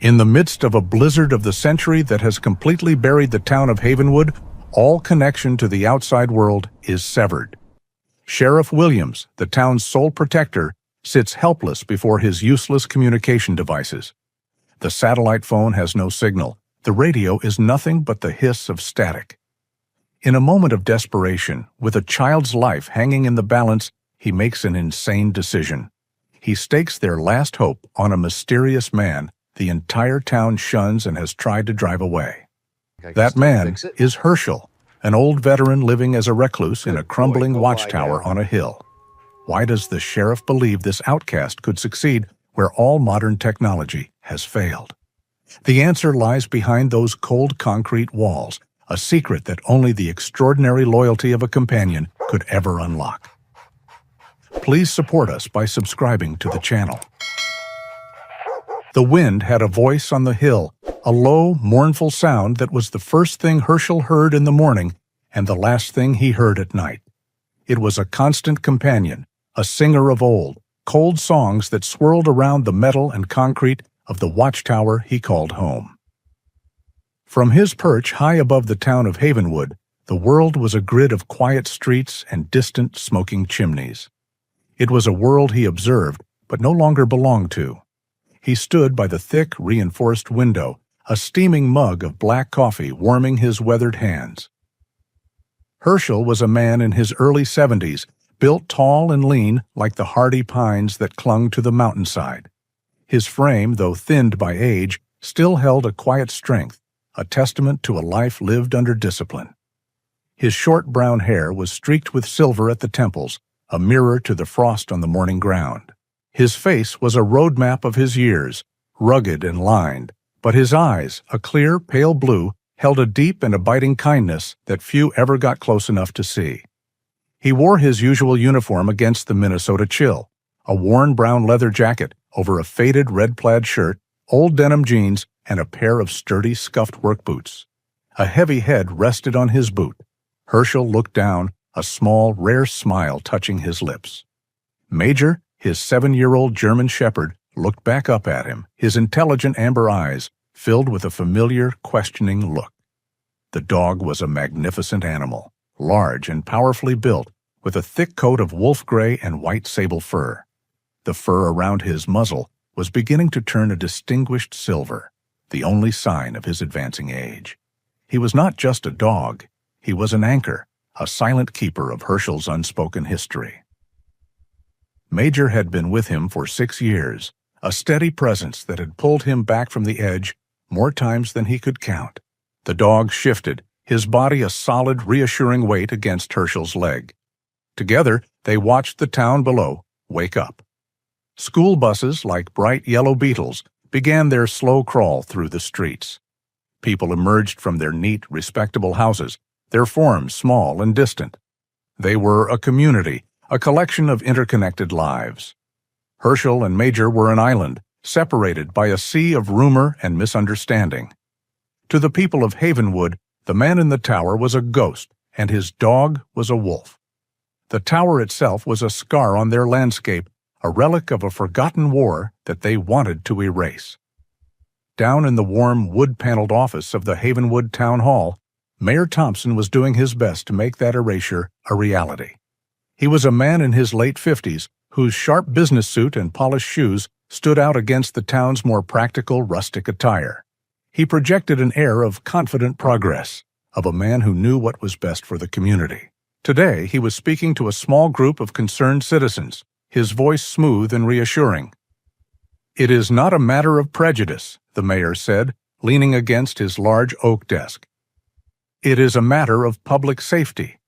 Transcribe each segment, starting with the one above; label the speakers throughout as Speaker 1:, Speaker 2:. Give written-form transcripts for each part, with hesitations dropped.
Speaker 1: In the midst of a blizzard of the century that has completely buried the town of Havenwood, all connection to the outside world is severed. Sheriff Williams, the town's sole protector, sits helpless before his useless communication devices. The satellite phone has no signal. The radio is nothing but the hiss of static. In a moment of desperation, with a child's life hanging in the balance, he makes an insane decision. He stakes their last hope on a mysterious man the entire town shuns and has tried to drive away. That man is Herschel, an old veteran living as a recluse in a crumbling watchtower on a hill. Why does the sheriff believe this outcast could succeed where all modern technology has failed? The answer lies behind those cold concrete walls, a secret that only the extraordinary loyalty of a companion could ever unlock. Please support us by subscribing to the channel. The wind had a voice on the hill, a low, mournful sound that was the first thing Herschel heard in the morning and the last thing he heard at night. It was a constant companion, a singer of old, cold songs that swirled around the metal and concrete of the watchtower he called home. From his perch high above the town of Havenwood, the world was a grid of quiet streets and distant smoking chimneys. It was a world he observed, but no longer belonged to. He stood by the thick, reinforced window, a steaming mug of black coffee warming his weathered hands. Herschel was a man in his early 70s, built tall and lean like the hardy pines that clung to the mountainside. His frame, though thinned by age, still held a quiet strength, a testament to a life lived under discipline. His short brown hair was streaked with silver at the temples, a mirror to the frost on the morning ground. His face was a roadmap of his years, rugged and lined, but his eyes, a clear, pale blue, held a deep and abiding kindness that few ever got close enough to see. He wore his usual uniform against the Minnesota chill, a worn brown leather jacket over a faded red plaid shirt, old denim jeans, and a pair of sturdy, scuffed work boots. A heavy head rested on his boot. Herschel looked down, a small, rare smile touching his lips. Major, his 7-year-old German shepherd, looked back up at him, his intelligent amber eyes filled with a familiar, questioning look. The dog was a magnificent animal, large and powerfully built, with a thick coat of wolf gray and white sable fur. The fur around his muzzle was beginning to turn a distinguished silver, the only sign of his advancing age. He was not just a dog. He was an anchor, a silent keeper of Herschel's unspoken history. Major had been with him for 6 years, a steady presence that had pulled him back from the edge more times than he could count. The dog shifted, his body a solid, reassuring weight against Herschel's leg. Together, they watched the town below wake up. School buses, like bright yellow beetles, began their slow crawl through the streets. People emerged from their neat, respectable houses, their forms small and distant. They were a community, a collection of interconnected lives. Herschel and Major were an island, separated by a sea of rumor and misunderstanding. To the people of Havenwood, the man in the tower was a ghost, and his dog was a wolf. The tower itself was a scar on their landscape, a relic of a forgotten war that they wanted to erase. Down in the warm, wood-paneled office of the Havenwood Town Hall, Mayor Thompson was doing his best to make that erasure a reality. He was a man in his late 50s whose sharp business suit and polished shoes stood out against the town's more practical, rustic attire. He projected an air of confident progress, of a man who knew what was best for the community. Today, he was speaking to a small group of concerned citizens, his voice smooth and reassuring. "It is not a matter of prejudice," the mayor said, leaning against his large oak desk. "It is a matter of public safety.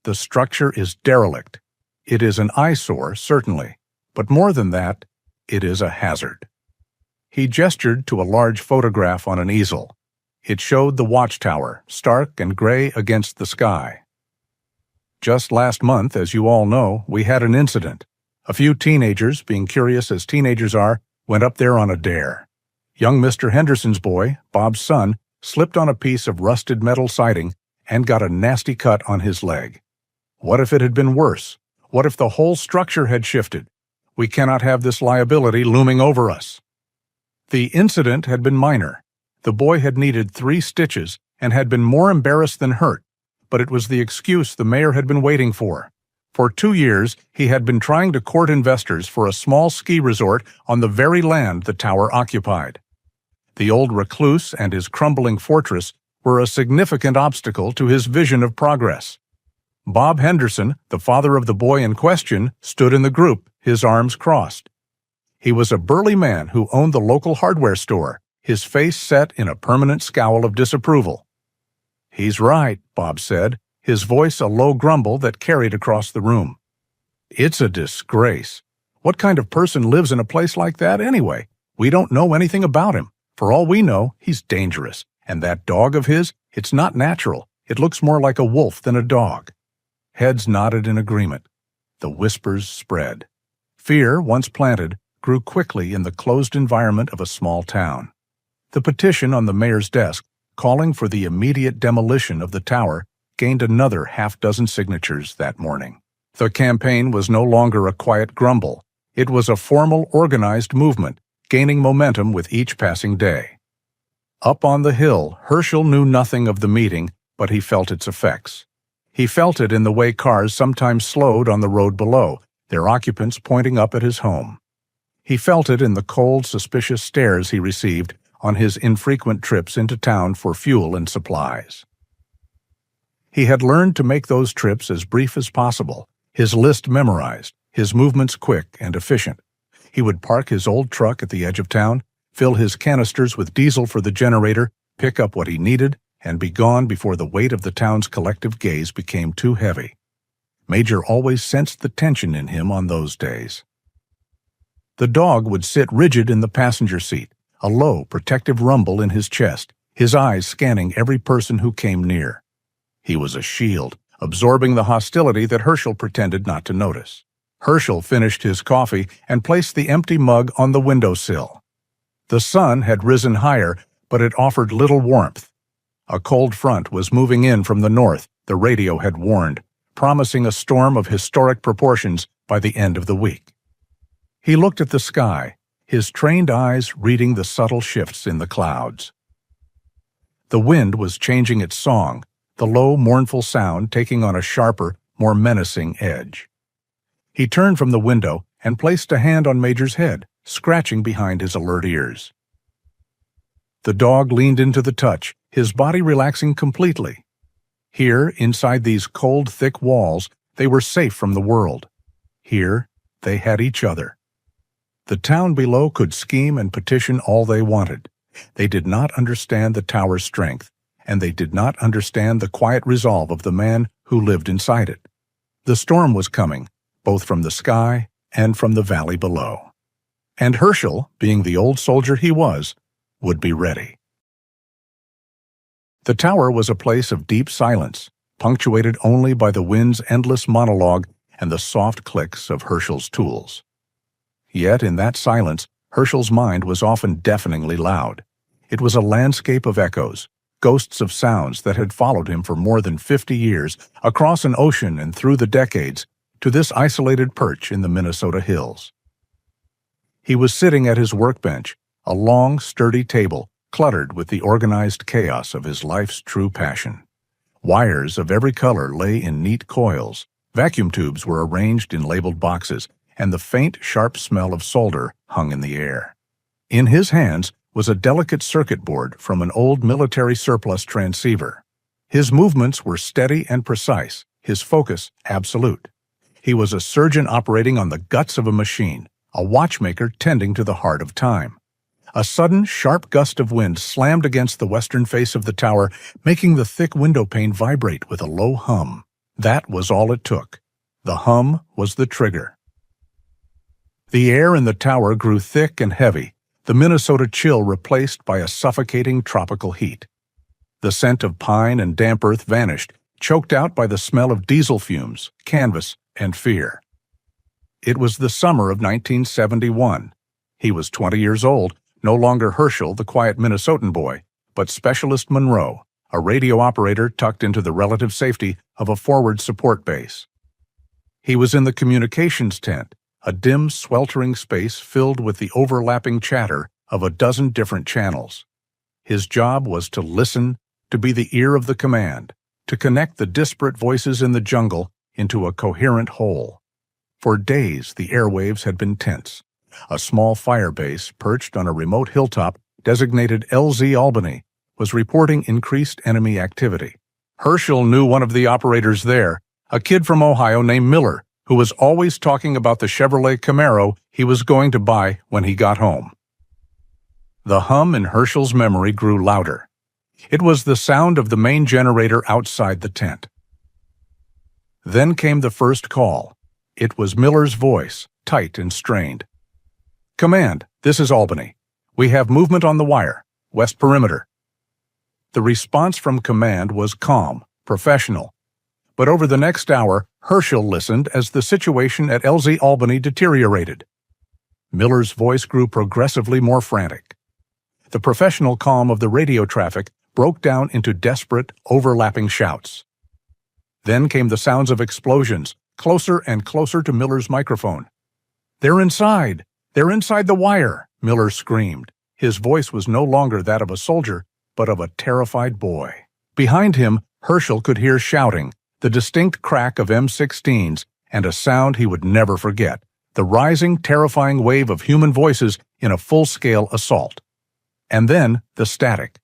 Speaker 1: The structure is derelict. It is an eyesore, certainly, but more than that, it is a hazard." He gestured to a large photograph on an easel. It showed the watchtower, stark and gray against the sky. "Just last month, as you all know, we had an incident. A few teenagers, being curious as teenagers are, went up there on a dare. Young Mr. Henderson's boy, Bob's son, slipped on a piece of rusted metal siding and got a nasty cut on his leg. What if it had been worse? What if the whole structure had shifted? We cannot have this liability looming over us." The incident had been minor. The boy had needed 3 stitches and had been more embarrassed than hurt, but it was the excuse the mayor had been waiting for. For 2 years, he had been trying to court investors for a small ski resort on the very land the tower occupied. The old recluse and his crumbling fortress were a significant obstacle to his vision of progress. Bob Henderson, the father of the boy in question, stood in the group, his arms crossed. He was a burly man who owned the local hardware store, his face set in a permanent scowl of disapproval. "He's right," Bob said, his voice a low grumble that carried across the room. "It's a disgrace. What kind of person lives in a place like that anyway? We don't know anything about him. For all we know, he's dangerous. And that dog of his, it's not natural. It looks more like a wolf than a dog." Heads nodded in agreement. The whispers spread. Fear, once planted, grew quickly in the closed environment of a small town. The petition on the mayor's desk, calling for the immediate demolition of the tower, gained another half-dozen signatures that morning. The campaign was no longer a quiet grumble. It was a formal, organized movement, gaining momentum with each passing day. Up on the hill, Herschel knew nothing of the meeting, but he felt its effects. He felt it in the way cars sometimes slowed on the road below, their occupants pointing up at his home. He felt it in the cold, suspicious stares he received on his infrequent trips into town for fuel and supplies. He had learned to make those trips as brief as possible, his list memorized, his movements quick and efficient. He would park his old truck at the edge of town, fill his canisters with diesel for the generator, pick up what he needed, and be gone before the weight of the town's collective gaze became too heavy. Major always sensed the tension in him on those days. The dog would sit rigid in the passenger seat, a low, protective rumble in his chest, his eyes scanning every person who came near. He was a shield, absorbing the hostility that Herschel pretended not to notice. Herschel finished his coffee and placed the empty mug on the windowsill. The sun had risen higher, but it offered little warmth. A cold front was moving in from the north, the radio had warned, promising a storm of historic proportions by the end of the week. He looked at the sky, his trained eyes reading the subtle shifts in the clouds. The wind was changing its song, the low, mournful sound taking on a sharper, more menacing edge. He turned from the window and placed a hand on Major's head, scratching behind his alert ears. The dog leaned into the touch, his body relaxing completely. Here, inside these cold, thick walls, they were safe from the world. Here, they had each other. The town below could scheme and petition all they wanted. They did not understand the tower's strength, and they did not understand the quiet resolve of the man who lived inside it. The storm was coming, both from the sky and from the valley below. And Herschel, being the old soldier he was, would be ready. The tower was a place of deep silence, punctuated only by the wind's endless monologue and the soft clicks of Herschel's tools. Yet in that silence, Herschel's mind was often deafeningly loud. It was a landscape of echoes, ghosts of sounds that had followed him for more than 50 years, across an ocean and through the decades, to this isolated perch in the Minnesota hills. He was sitting at his workbench, a long, sturdy table, cluttered with the organized chaos of his life's true passion. Wires of every color lay in neat coils, vacuum tubes were arranged in labeled boxes, and the faint, sharp smell of solder hung in the air. In his hands was a delicate circuit board from an old military surplus transceiver. His movements were steady and precise, his focus absolute. He was a surgeon operating on the guts of a machine, a watchmaker tending to the heart of time. A sudden, sharp gust of wind slammed against the western face of the tower, making the thick window pane vibrate with a low hum. That was all it took. The hum was the trigger. The air in the tower grew thick and heavy, the Minnesota chill replaced by a suffocating tropical heat. The scent of pine and damp earth vanished, choked out by the smell of diesel fumes, canvas, and fear. It was the summer of 1971. He was 20 years old, no longer Herschel, the quiet Minnesotan boy, but Specialist Monroe, a radio operator tucked into the relative safety of a forward support base. He was in the communications tent, a dim, sweltering space filled with the overlapping chatter of a dozen different channels. His job was to listen, to be the ear of the command, to connect the disparate voices in the jungle into a coherent whole. For days, the airwaves had been tense. A small fire base perched on a remote hilltop designated LZ Albany was reporting increased enemy activity. Herschel knew one of the operators there, a kid from Ohio named Miller, who was always talking about the Chevrolet Camaro he was going to buy when he got home. The hum in Herschel's memory grew louder. It was the sound of the main generator outside the tent. Then came the first call. It was Miller's voice, tight and strained. "Command, this is Albany. We have movement on the wire, west perimeter." The response from command was calm, professional. But over the next hour, Herschel listened as the situation at LZ Albany deteriorated. Miller's voice grew progressively more frantic. The professional calm of the radio traffic broke down into desperate, overlapping shouts. Then came the sounds of explosions, closer and closer to Miller's microphone. "They're inside! They're inside the wire!" Miller screamed. His voice was no longer that of a soldier, but of a terrified boy. Behind him, Herschel could hear shouting, the distinct crack of M16s, and a sound he would never forget, the rising, terrifying wave of human voices in a full-scale assault. And then the static.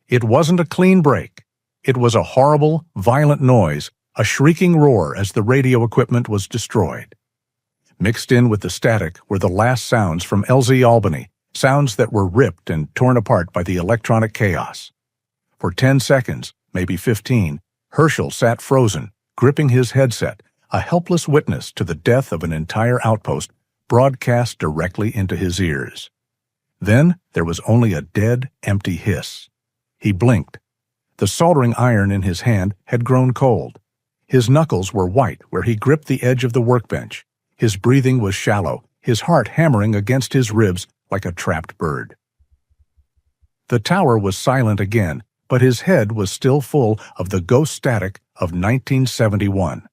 Speaker 1: It wasn't a clean break. It was a horrible, violent noise, a shrieking roar as the radio equipment was destroyed. Mixed in with the static were the last sounds from LZ Albany, sounds that were ripped and torn apart by the electronic chaos. For 10 seconds, maybe 15, Herschel sat frozen, gripping his headset, a helpless witness to the death of an entire outpost broadcast directly into his ears. Then there was only a dead, empty hiss. He blinked. The soldering iron in his hand had grown cold. His knuckles were white where he gripped the edge of the workbench. His breathing was shallow, his heart hammering against his ribs like a trapped bird. The tower was silent again, but his head was still full of the ghost static of 1971.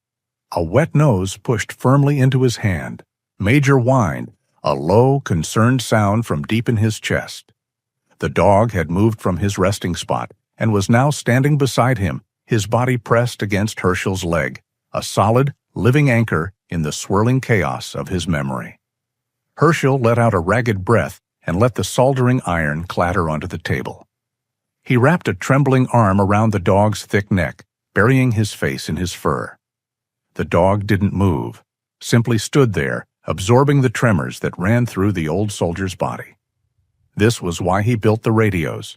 Speaker 1: A wet nose pushed firmly into his hand. Major whined, a low, concerned sound from deep in his chest. The dog had moved from his resting spot and was now standing beside him, his body pressed against Herschel's leg, a solid, living anchor in the swirling chaos of his memory. Herschel let out a ragged breath and let the soldering iron clatter onto the table. He wrapped a trembling arm around the dog's thick neck, burying his face in his fur. The dog didn't move, simply stood there, absorbing the tremors that ran through the old soldier's body. This was why he built the radios.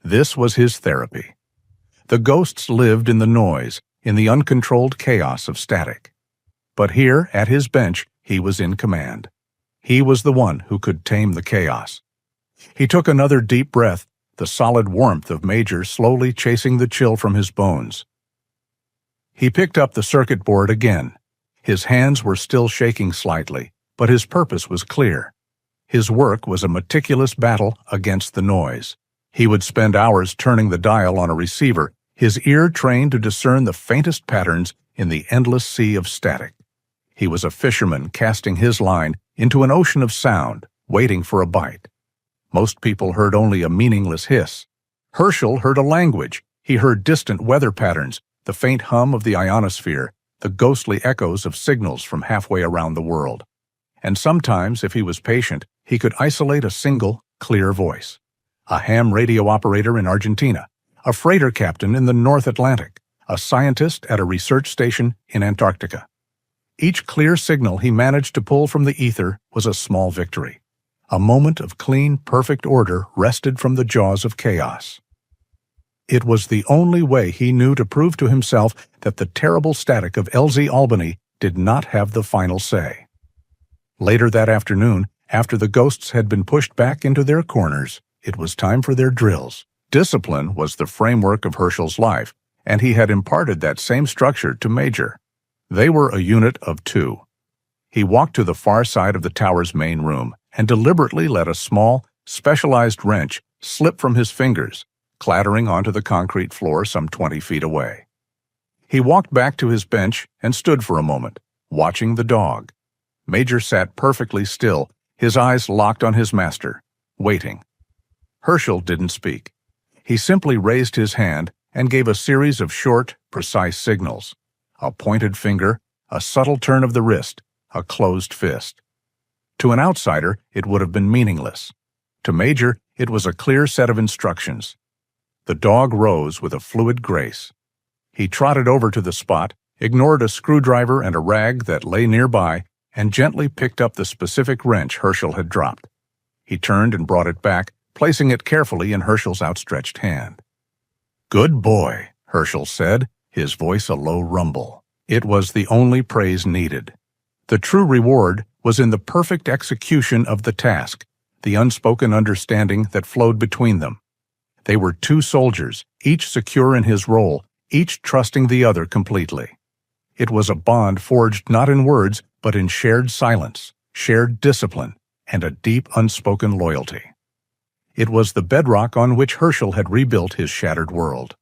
Speaker 1: This was his therapy. The ghosts lived in the noise, in the uncontrolled chaos of static. But here, at his bench, he was in command. He was the one who could tame the chaos. He took another deep breath, the solid warmth of Major slowly chasing the chill from his bones. He picked up the circuit board again. His hands were still shaking slightly, but his purpose was clear. His work was a meticulous battle against the noise. He would spend hours turning the dial on a receiver, his ear trained to discern the faintest patterns in the endless sea of static. He was a fisherman casting his line into an ocean of sound, waiting for a bite. Most people heard only a meaningless hiss. Herschel heard a language. He heard distant weather patterns, the faint hum of the ionosphere, the ghostly echoes of signals from halfway around the world. And sometimes, if he was patient, he could isolate a single, clear voice. A ham radio operator in Argentina, a freighter captain in the North Atlantic, a scientist at a research station in Antarctica. Each clear signal he managed to pull from the ether was a small victory. A moment of clean, perfect order wrested from the jaws of chaos. It was the only way he knew to prove to himself that the terrible static of LZ Albany did not have the final say. Later that afternoon, after the ghosts had been pushed back into their corners, it was time for their drills. Discipline was the framework of Herschel's life, and he had imparted that same structure to Major. They were a unit of 2. He walked to the far side of the tower's main room and deliberately let a small, specialized wrench slip from his fingers, clattering onto the concrete floor some 20 feet away. He walked back to his bench and stood for a moment, watching the dog. Major sat perfectly still, his eyes locked on his master. waiting. Herschel didn't speak. He simply raised his hand and gave a series of short, precise signals. A pointed finger, a subtle turn of the wrist, a closed fist. To an outsider, it would have been meaningless. To Major, it was a clear set of instructions. The dog rose with a fluid grace. He trotted over to the spot, ignored a screwdriver and a rag that lay nearby, and gently picked up the specific wrench Herschel had dropped. He turned and brought it back, placing it carefully in Herschel's outstretched hand. "Good boy," Herschel said, his voice a low rumble. It was the only praise needed. The true reward was in the perfect execution of the task, the unspoken understanding that flowed between them. They were two soldiers, each secure in his role, each trusting the other completely. It was a bond forged not in words, but in shared silence, shared discipline, and a deep unspoken loyalty. It was the bedrock on which Herschel had rebuilt his shattered world.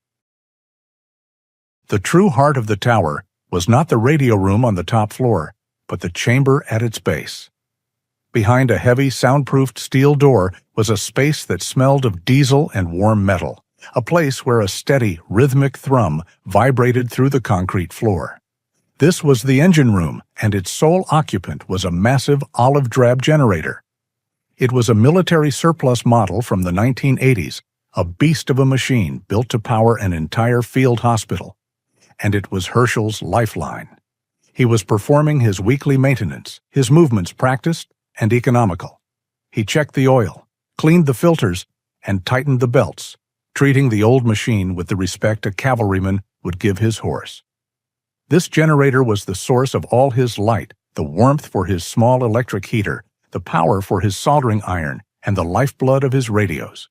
Speaker 1: The true heart of the tower was not the radio room on the top floor, but the chamber at its base. Behind a heavy, soundproofed steel door was a space that smelled of diesel and warm metal, a place where a steady, rhythmic thrum vibrated through the concrete floor. This was the engine room, and its sole occupant was a massive olive-drab generator. It was a military surplus model from the 1980s, a beast of a machine built to power an entire field hospital. And it was Herschel's lifeline. He was performing his weekly maintenance, his movements practiced and economical. He checked the oil, cleaned the filters, and tightened the belts, treating the old machine with the respect a cavalryman would give his horse. This generator was the source of all his light, the warmth for his small electric heater, the power for his soldering iron, and the lifeblood of his radios.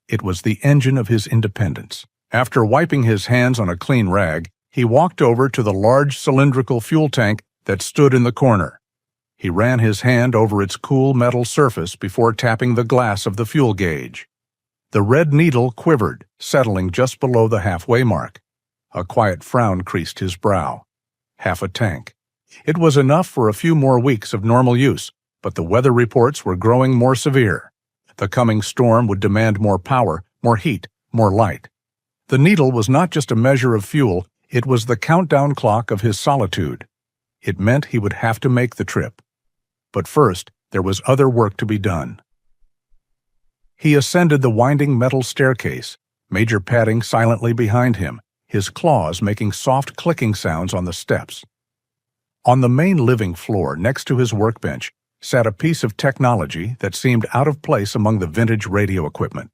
Speaker 1: It was the engine of his independence. After wiping his hands on a clean rag, he walked over to the large cylindrical fuel tank that stood in the corner. He ran his hand over its cool metal surface before tapping the glass of the fuel gauge. The red needle quivered, settling just below the halfway mark. A quiet frown creased his brow. Half a tank. It was enough for a few more weeks of normal use, but the weather reports were growing more severe. The coming storm would demand more power, more heat, more light. The needle was not just a measure of fuel, it was the countdown clock of his solitude. It meant he would have to make the trip. But first, there was other work to be done. He ascended the winding metal staircase, Major padding silently behind him, his claws making soft clicking sounds on the steps. On the main living floor, next to his workbench, sat a piece of technology that seemed out of place among the vintage radio equipment.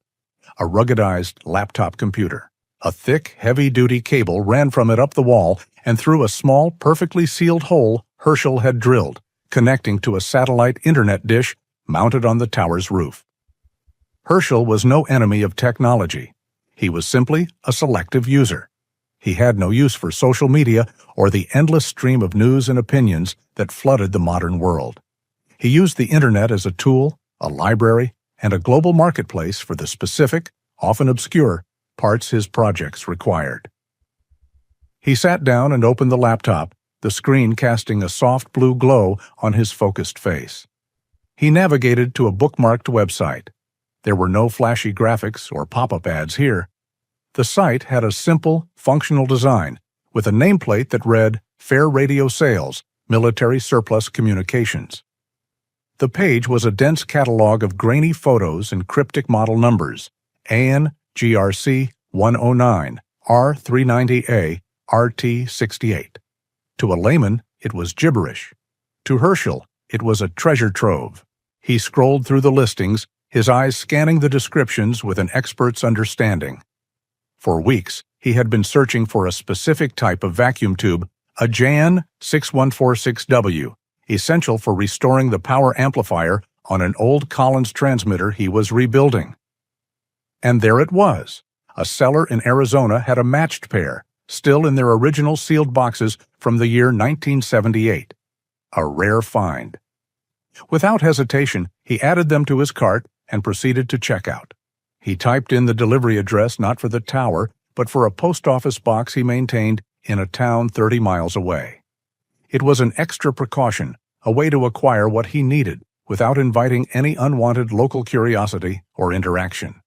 Speaker 1: A ruggedized laptop computer. A thick, heavy-duty cable ran from it up the wall and through a small, perfectly sealed hole Herschel had drilled, connecting to a satellite internet dish mounted on the tower's roof. Herschel was no enemy of technology. He was simply a selective user. He had no use for social media or the endless stream of news and opinions that flooded the modern world. He used the internet as a tool, a library, and a global marketplace for the specific, often obscure, parts his projects required. He sat down and opened the laptop, the screen casting a soft blue glow on his focused face. He navigated to a bookmarked website. There were no flashy graphics or pop-up ads here. The site had a simple, functional design, with a nameplate that read, "Fair Radio Sales, Military Surplus Communications." The page was a dense catalog of grainy photos and cryptic model numbers, AN, GRC 109, R390A, RT68. To a layman, it was gibberish. To Herschel, it was a treasure trove. He scrolled through the listings, his eyes scanning the descriptions with an expert's understanding. For weeks, he had been searching for a specific type of vacuum tube, a JAN 6146W, essential for restoring the power amplifier on an old Collins transmitter he was rebuilding. And there it was. A seller in Arizona had a matched pair, still in their original sealed boxes from the year 1978. A rare find. Without hesitation, he added them to his cart and proceeded to check out. He typed in the delivery address not for the tower, but for a post office box he maintained in a town 30 miles away. It was an extra precaution, a way to acquire what he needed, without inviting any unwanted local curiosity or interaction.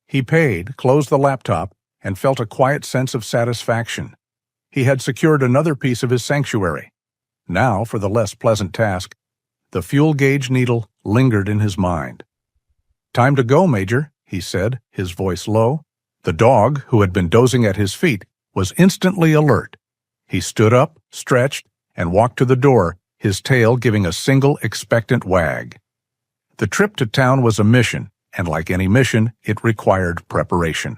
Speaker 1: He paid, closed the laptop, and felt a quiet sense of satisfaction. He had secured another piece of his sanctuary. Now, for the less pleasant task, the fuel gauge needle lingered in his mind. "Time to go, Major," he said, his voice low. The dog, who had been dozing at his feet, was instantly alert. He stood up, stretched, and walked to the door, his tail giving a single expectant wag. The trip to town was a mission, and like any mission, it required preparation.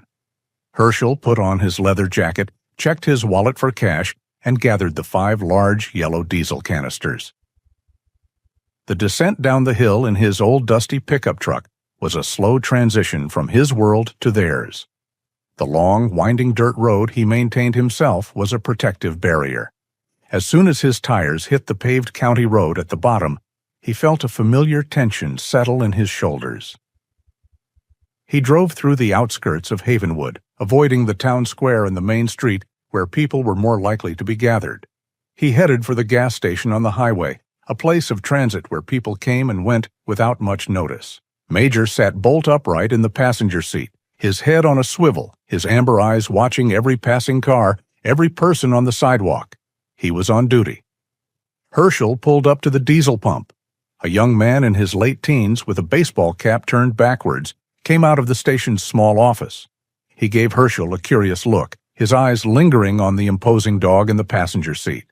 Speaker 1: Herschel put on his leather jacket, checked his wallet for cash, and gathered the 5 large yellow diesel canisters. The descent down the hill in his old dusty pickup truck was a slow transition from his world to theirs. The long, winding dirt road he maintained himself was a protective barrier. As soon as his tires hit the paved county road at the bottom, he felt a familiar tension settle in his shoulders. He drove through the outskirts of Havenwood, avoiding the town square and the main street where people were more likely to be gathered. He headed for the gas station on the highway, a place of transit where people came and went without much notice. Major sat bolt upright in the passenger seat, his head on a swivel, his amber eyes watching every passing car, every person on the sidewalk. He was on duty. Herschel pulled up to the diesel pump. A young man in his late teens with a baseball cap turned backwards came out of the station's small office. He gave Herschel a curious look, his eyes lingering on the imposing dog in the passenger seat.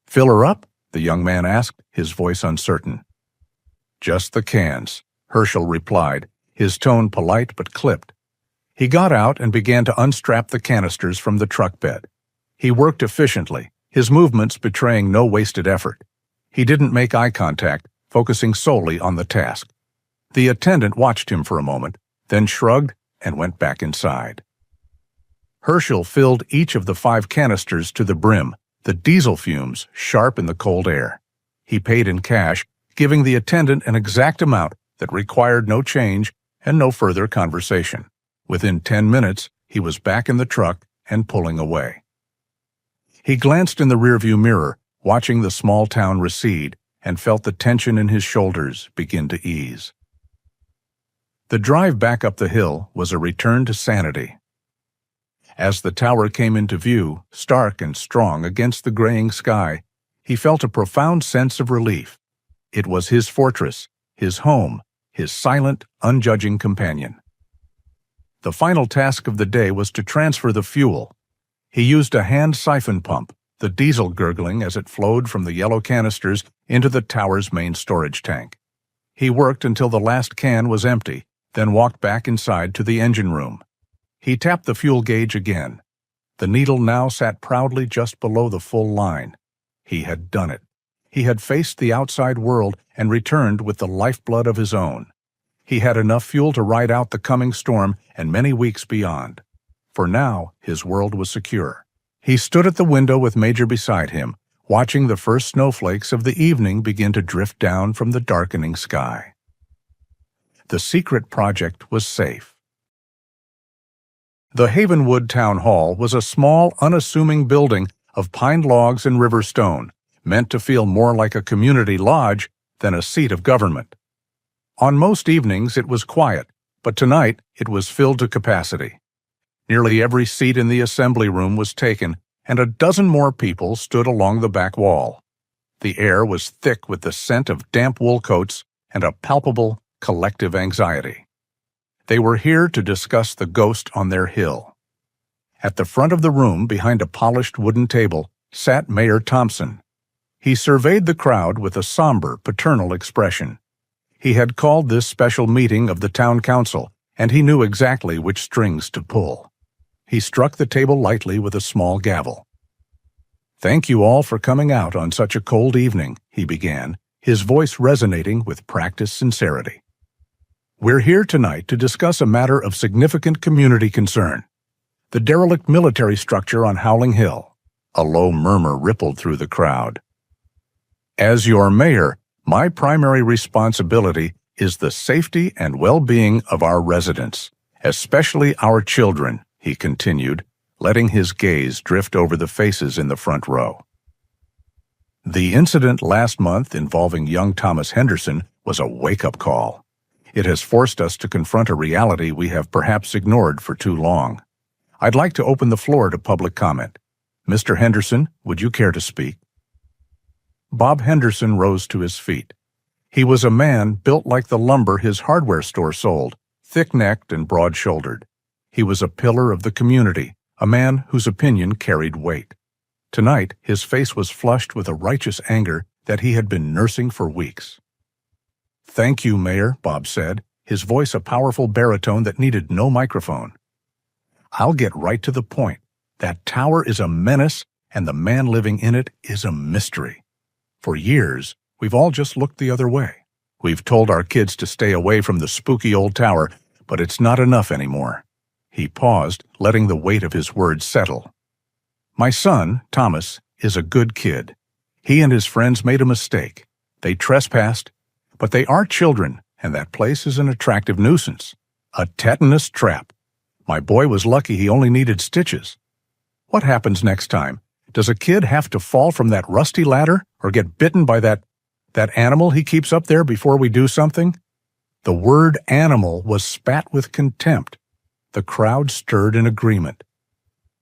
Speaker 1: "Fill her up?" the young man asked, his voice uncertain. "Just the cans," Herschel replied, his tone polite but clipped. He got out and began to unstrap the canisters from the truck bed. He worked efficiently, his movements betraying no wasted effort. He didn't make eye contact, focusing solely on the task. The attendant watched him for a moment, then shrugged and went back inside. Herschel filled each of the 5 canisters to the brim, the diesel fumes sharp in the cold air. He paid in cash, giving the attendant an exact amount that required no change and no further conversation. Within 10 minutes, he was back in the truck and pulling away. He glanced in the rearview mirror, watching the small town recede, and felt the tension in his shoulders begin to ease. The drive back up the hill was a return to sanity. As the tower came into view, stark and strong against the graying sky, he felt a profound sense of relief. It was his fortress, his home, his silent, unjudging companion. The final task of the day was to transfer the fuel. He used a hand siphon pump, the diesel gurgling as it flowed from the yellow canisters into the tower's main storage tank. He worked until the last can was empty, then walked back inside to the engine room. He tapped the fuel gauge again. The needle now sat proudly just below the full line. He had done it. He had faced the outside world and returned with the lifeblood of his own. He had enough fuel to ride out the coming storm and many weeks beyond. For now, his world was secure. He stood at the window with Major beside him, watching the first snowflakes of the evening begin to drift down from the darkening sky. The secret project was safe. The Havenwood Town Hall was a small, unassuming building of pine logs and river stone, meant to feel more like a community lodge than a seat of government. On most evenings it was quiet, but tonight it was filled to capacity. Nearly every seat in the assembly room was taken, and a dozen more people stood along the back wall. The air was thick with the scent of damp wool coats and a palpable, collective anxiety. They were here to discuss the ghost on their hill. At the front of the room, behind a polished wooden table, sat Mayor Thompson. He surveyed the crowd with a somber, paternal expression. He had called this special meeting of the town council, and he knew exactly which strings to pull. He struck the table lightly with a small gavel. "Thank you all for coming out on such a cold evening," he began, his voice resonating with practiced sincerity. "We're here tonight to discuss a matter of significant community concern. The derelict military structure on Howling Hill." A low murmur rippled through the crowd. "As your mayor, my primary responsibility is the safety and well-being of our residents, especially our children," he continued, letting his gaze drift over the faces in the front row. The incident last month involving young Thomas Henderson was a wake-up call. It has forced us to confront a reality we have perhaps ignored for too long. I'd like to open the floor to public comment. Mr. Henderson, would you care to speak? Bob Henderson rose to his feet. He was a man built like the lumber his hardware store sold, thick-necked and broad-shouldered. He was a pillar of the community, a man whose opinion carried weight. Tonight, his face was flushed with a righteous anger that he had been nursing for weeks. "Thank you, Mayor," Bob said, his voice a powerful baritone that needed no microphone. "I'll get right to the point. That tower is a menace, and the man living in it is a mystery. For years, we've all just looked the other way. We've told our kids to stay away from the spooky old tower, but it's not enough anymore." He paused, letting the weight of his words settle. "My son, Thomas, is a good kid. He and his friends made a mistake. They trespassed, but they are children, and that place is an attractive nuisance. A tetanus trap. My boy was lucky he only needed stitches. What happens next time? Does a kid have to fall from that rusty ladder or get bitten by that animal he keeps up there before we do something?" The word animal was spat with contempt. The crowd stirred in agreement.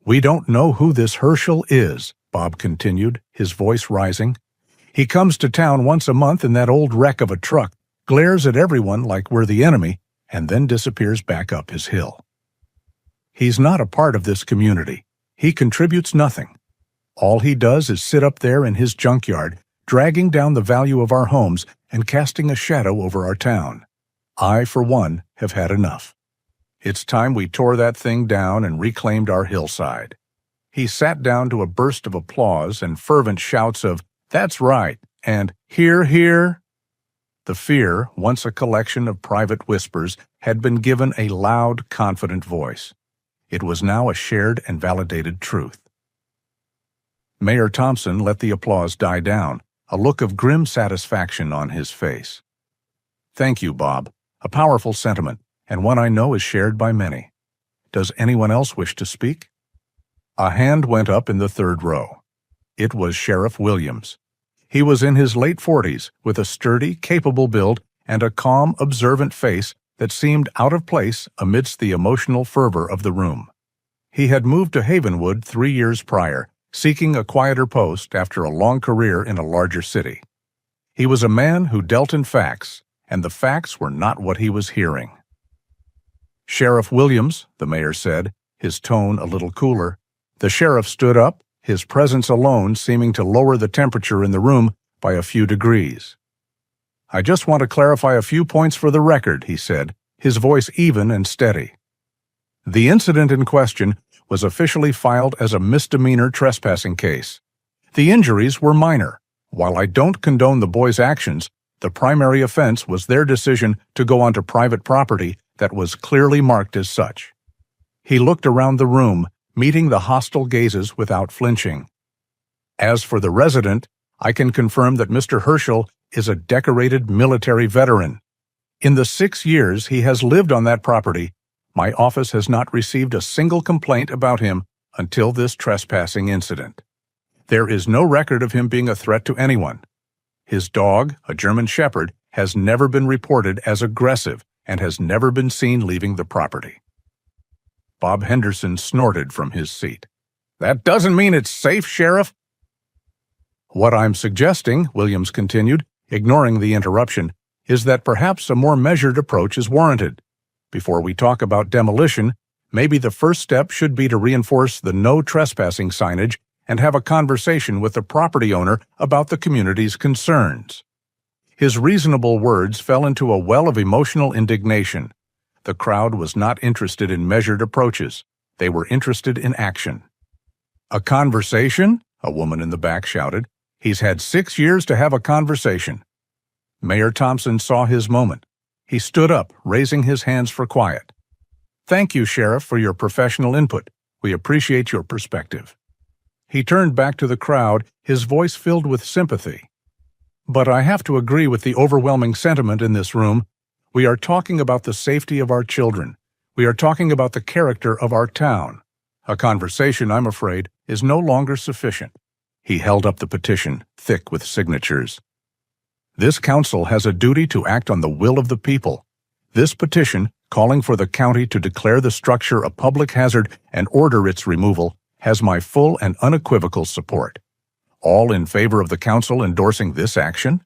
Speaker 1: "We don't know who this Herschel is," Bob continued, his voice rising. "He comes to town once a month in that old wreck of a truck, glares at everyone like we're the enemy, and then disappears back up his hill. He's not a part of this community. He contributes nothing. All he does is sit up there in his junkyard, dragging down the value of our homes and casting a shadow over our town. I, for one, have had enough. It's time we tore that thing down and reclaimed our hillside." He sat down to a burst of applause and fervent shouts of, "That's right," and "Hear, hear." The fear, once a collection of private whispers, had been given a loud, confident voice. It was now a shared and validated truth. Mayor Thompson let the applause die down, a look of grim satisfaction on his face. "Thank you, Bob. A powerful sentiment, and one I know is shared by many. Does anyone else wish to speak?" A hand went up in the third row. It was Sheriff Williams. He was in his late 40s, with a sturdy, capable build and a calm, observant face that seemed out of place amidst the emotional fervor of the room. He had moved to Havenwood 3 years prior, seeking a quieter post after a long career in a larger city. He was a man who dealt in facts, and the facts were not what he was hearing. "Sheriff Williams," the mayor said, his tone a little cooler. The sheriff stood up, his presence alone seeming to lower the temperature in the room by a few degrees. "I just want to clarify a few points for the record," he said, his voice even and steady. "The incident in question was officially filed as a misdemeanor trespassing case. The injuries were minor. While I don't condone the boys' actions, the primary offense was their decision to go onto private property that was clearly marked as such." He looked around the room, meeting the hostile gazes without flinching. "As for the resident, I can confirm that Mr. Herschel is a decorated military veteran. In the 6 years he has lived on that property, my office has not received a single complaint about him until this trespassing incident. There is no record of him being a threat to anyone. His dog, a German Shepherd, has never been reported as aggressive and has never been seen leaving the property." Bob Henderson snorted from his seat. "That doesn't mean it's safe, Sheriff." "What I'm suggesting," Williams continued, ignoring the interruption, "is that perhaps a more measured approach is warranted. Before we talk about demolition, maybe the first step should be to reinforce the no trespassing signage and have a conversation with the property owner about the community's concerns." His reasonable words fell into a well of emotional indignation. The crowd was not interested in measured approaches. They were interested in action. "A conversation?" a woman in the back shouted. "He's had 6 years to have a conversation." Mayor Thompson saw his moment. He stood up, raising his hands for quiet. "Thank you, Sheriff, for your professional input. We appreciate your perspective." He turned back to the crowd, his voice filled with sympathy. "But I have to agree with the overwhelming sentiment in this room. We are talking about the safety of our children. We are talking about the character of our town. A conversation, I'm afraid, is no longer sufficient. He held up the petition, thick with signatures. "This council has a duty to act on the will of the people. This petition, calling for the county to declare the structure a public hazard and order its removal, has my full and unequivocal support. All in favor of the council endorsing this action?"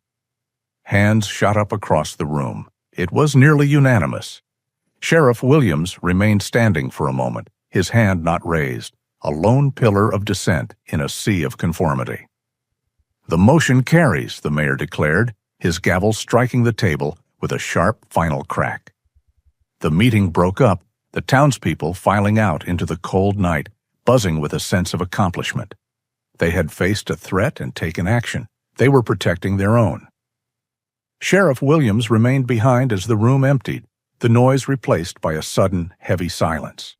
Speaker 1: Hands shot up across the room. It was nearly unanimous. Sheriff Williams remained standing for a moment, his hand not raised, a lone pillar of dissent in a sea of conformity. "The motion carries," the mayor declared, his gavel striking the table with a sharp final crack. The meeting broke up, the townspeople filing out into the cold night, buzzing with a sense of accomplishment. They had faced a threat and taken action. They were protecting their own. Sheriff Williams remained behind as the room emptied, the noise replaced by a sudden, heavy silence.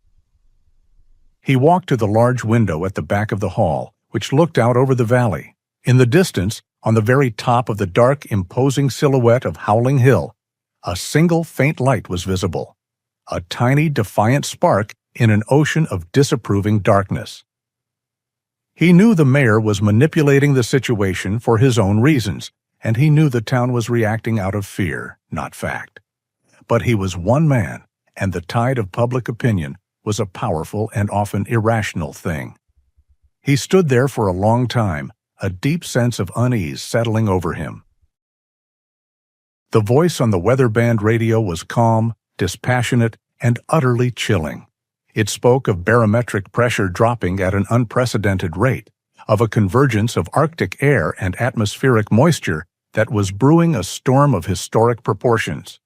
Speaker 1: He walked to the large window at the back of the hall, which looked out over the valley. In the distance, on the very top of the dark, imposing silhouette of Howling Hill, a single faint light was visible, a tiny, defiant spark in an ocean of disapproving darkness. He knew the mayor was manipulating the situation for his own reasons, and he knew the town was reacting out of fear, not fact. But he was one man, and the tide of public opinion was a powerful and often irrational thing. He stood there for a long time, a deep sense of unease settling over him. The voice on the weather band radio was calm, dispassionate, and utterly chilling. It spoke of barometric pressure dropping at an unprecedented rate, of a convergence of Arctic air and atmospheric moisture that was brewing a storm of historic proportions.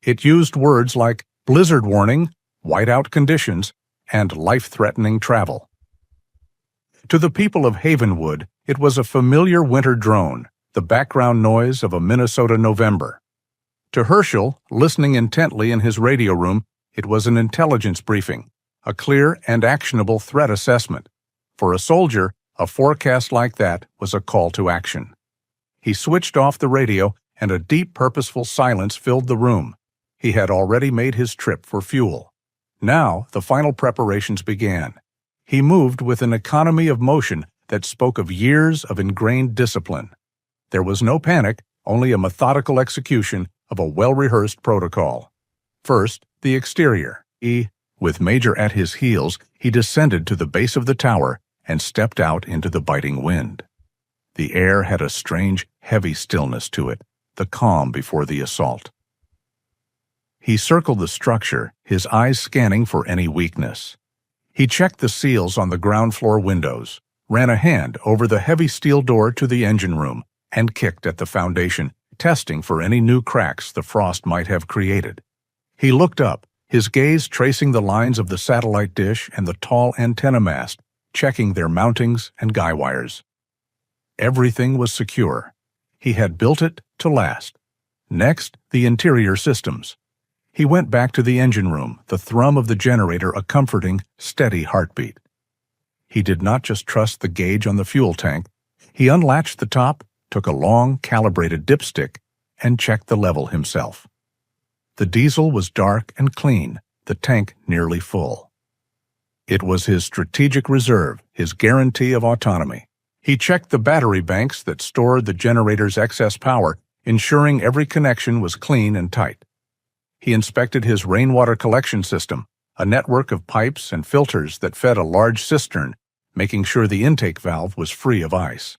Speaker 1: It used words like blizzard warning, whiteout conditions, and life-threatening travel. To the people of Havenwood, it was a familiar winter drone, the background noise of a Minnesota November. To Herschel, listening intently in his radio room, it was an intelligence briefing, a clear and actionable threat assessment. For a soldier, a forecast like that was a call to action. He switched off the radio, and a deep, purposeful silence filled the room. He had already made his trip for fuel. Now, the final preparations began. He moved with an economy of motion that spoke of years of ingrained discipline. There was no panic, only a methodical execution of a well-rehearsed protocol. First, the exterior. With Major at his heels, he descended to the base of the tower and stepped out into the biting wind. The air had a strange, heavy stillness to it, the calm before the assault. He circled the structure, his eyes scanning for any weakness. He checked the seals on the ground floor windows, ran a hand over the heavy steel door to the engine room, and kicked at the foundation, testing for any new cracks the frost might have created. He looked up, his gaze tracing the lines of the satellite dish and the tall antenna mast, checking their mountings and guy wires. Everything was secure. He had built it to last. Next, the interior systems. He went back to the engine room, the thrum of the generator a comforting, steady heartbeat. He did not just trust the gauge on the fuel tank. He unlatched the top, took a long, calibrated dipstick, and checked the level himself. The diesel was dark and clean, the tank nearly full. It was his strategic reserve, his guarantee of autonomy. He checked the battery banks that stored the generator's excess power, ensuring every connection was clean and tight. He inspected his rainwater collection system, a network of pipes and filters that fed a large cistern, making sure the intake valve was free of ice.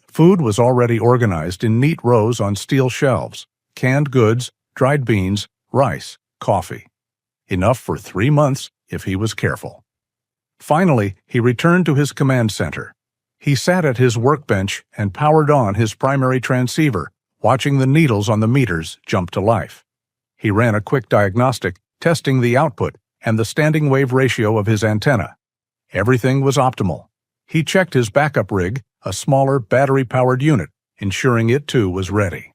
Speaker 1: Food was already organized in neat rows on steel shelves: canned goods, dried beans, rice, coffee. Enough for 3 months if he was careful. Finally, he returned to his command center. He sat at his workbench and powered on his primary transceiver, watching the needles on the meters jump to life. He ran a quick diagnostic, testing the output and the standing wave ratio of his antenna. Everything was optimal. He checked his backup rig, a smaller battery-powered unit, ensuring it too was ready.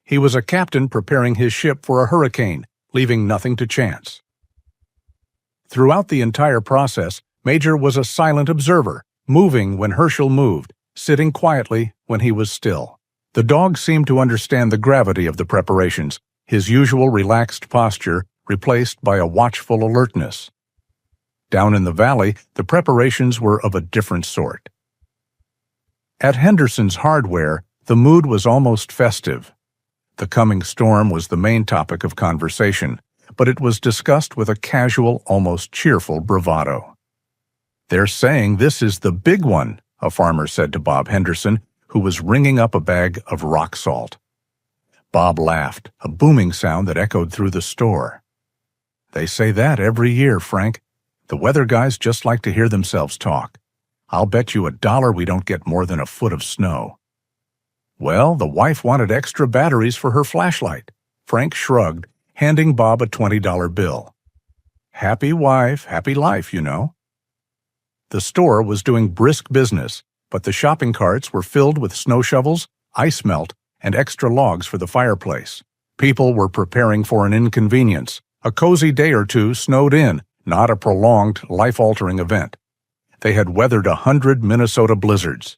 Speaker 1: He was a captain preparing his ship for a hurricane, leaving nothing to chance. Throughout the entire process, Major was a silent observer, moving when Herschel moved, sitting quietly when he was still. The dog seemed to understand the gravity of the preparations, his usual relaxed posture replaced by a watchful alertness. Down in the valley, the preparations were of a different sort. At Henderson's Hardware, the mood was almost festive. The coming storm was the main topic of conversation, but it was discussed with a casual, almost cheerful bravado. "They're saying this is the big one," a farmer said to Bob Henderson, who was ringing up a bag of rock salt. Bob laughed, a booming sound that echoed through the store. "They say that every year, Frank. The weather guys just like to hear themselves talk. I'll bet you $1 we don't get more than a foot of snow." "Well, the wife wanted extra batteries for her flashlight." Frank shrugged, handing Bob a $20 bill. "Happy wife, happy life, you know." The store was doing brisk business, but the shopping carts were filled with snow shovels, ice melt, and extra logs for the fireplace. People were preparing for an inconvenience. A cozy day or two snowed in, not a prolonged, life-altering event. They had weathered 100 Minnesota blizzards.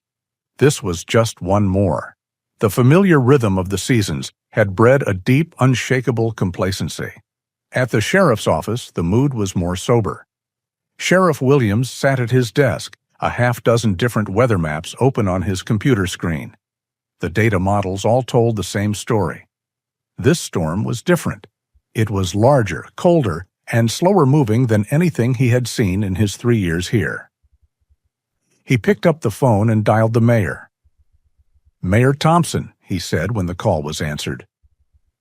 Speaker 1: This was just one more. The familiar rhythm of the seasons had bred a deep, unshakable complacency. At the sheriff's office, the mood was more sober. Sheriff Williams sat at his desk, a half-dozen different weather maps open on his computer screen. The data models all told the same story. This storm was different. It was larger, colder, and slower moving than anything he had seen in his 3 years here. He picked up the phone and dialed the mayor. "Mayor Thompson," he said when the call was answered.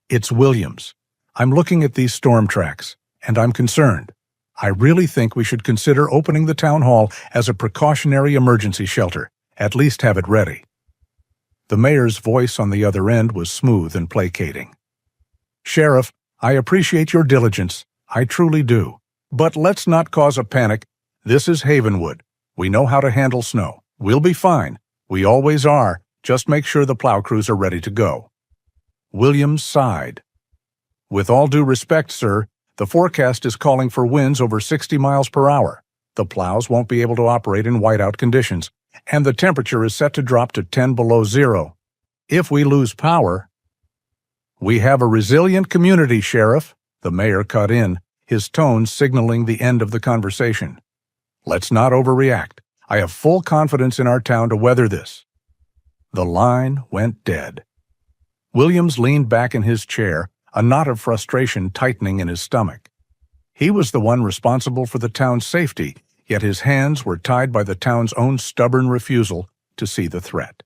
Speaker 1: "It's Williams. I'm looking at these storm tracks, and I'm concerned. I really think we should consider opening the town hall as a precautionary emergency shelter, at least have it ready." The mayor's voice on the other end was smooth and placating. "Sheriff, I appreciate your diligence. I truly do. But let's not cause a panic. This is Havenwood. We know how to handle snow. We'll be fine. We always are. Just make sure the plow crews are ready to go." Williams sighed. "With all due respect, sir, the forecast is calling for winds over 60 miles per hour. The plows won't be able to operate in whiteout conditions, and the temperature is set to drop to 10 below zero. If we lose power—" "We have a resilient community, Sheriff," the mayor cut in, his tone signaling the end of the conversation. "Let's not overreact. I have full confidence in our town to weather this." The line went dead. Williams leaned back in his chair, a knot of frustration tightening in his stomach. He was the one responsible for the town's safety, yet his hands were tied by the town's own stubborn refusal to see the threat.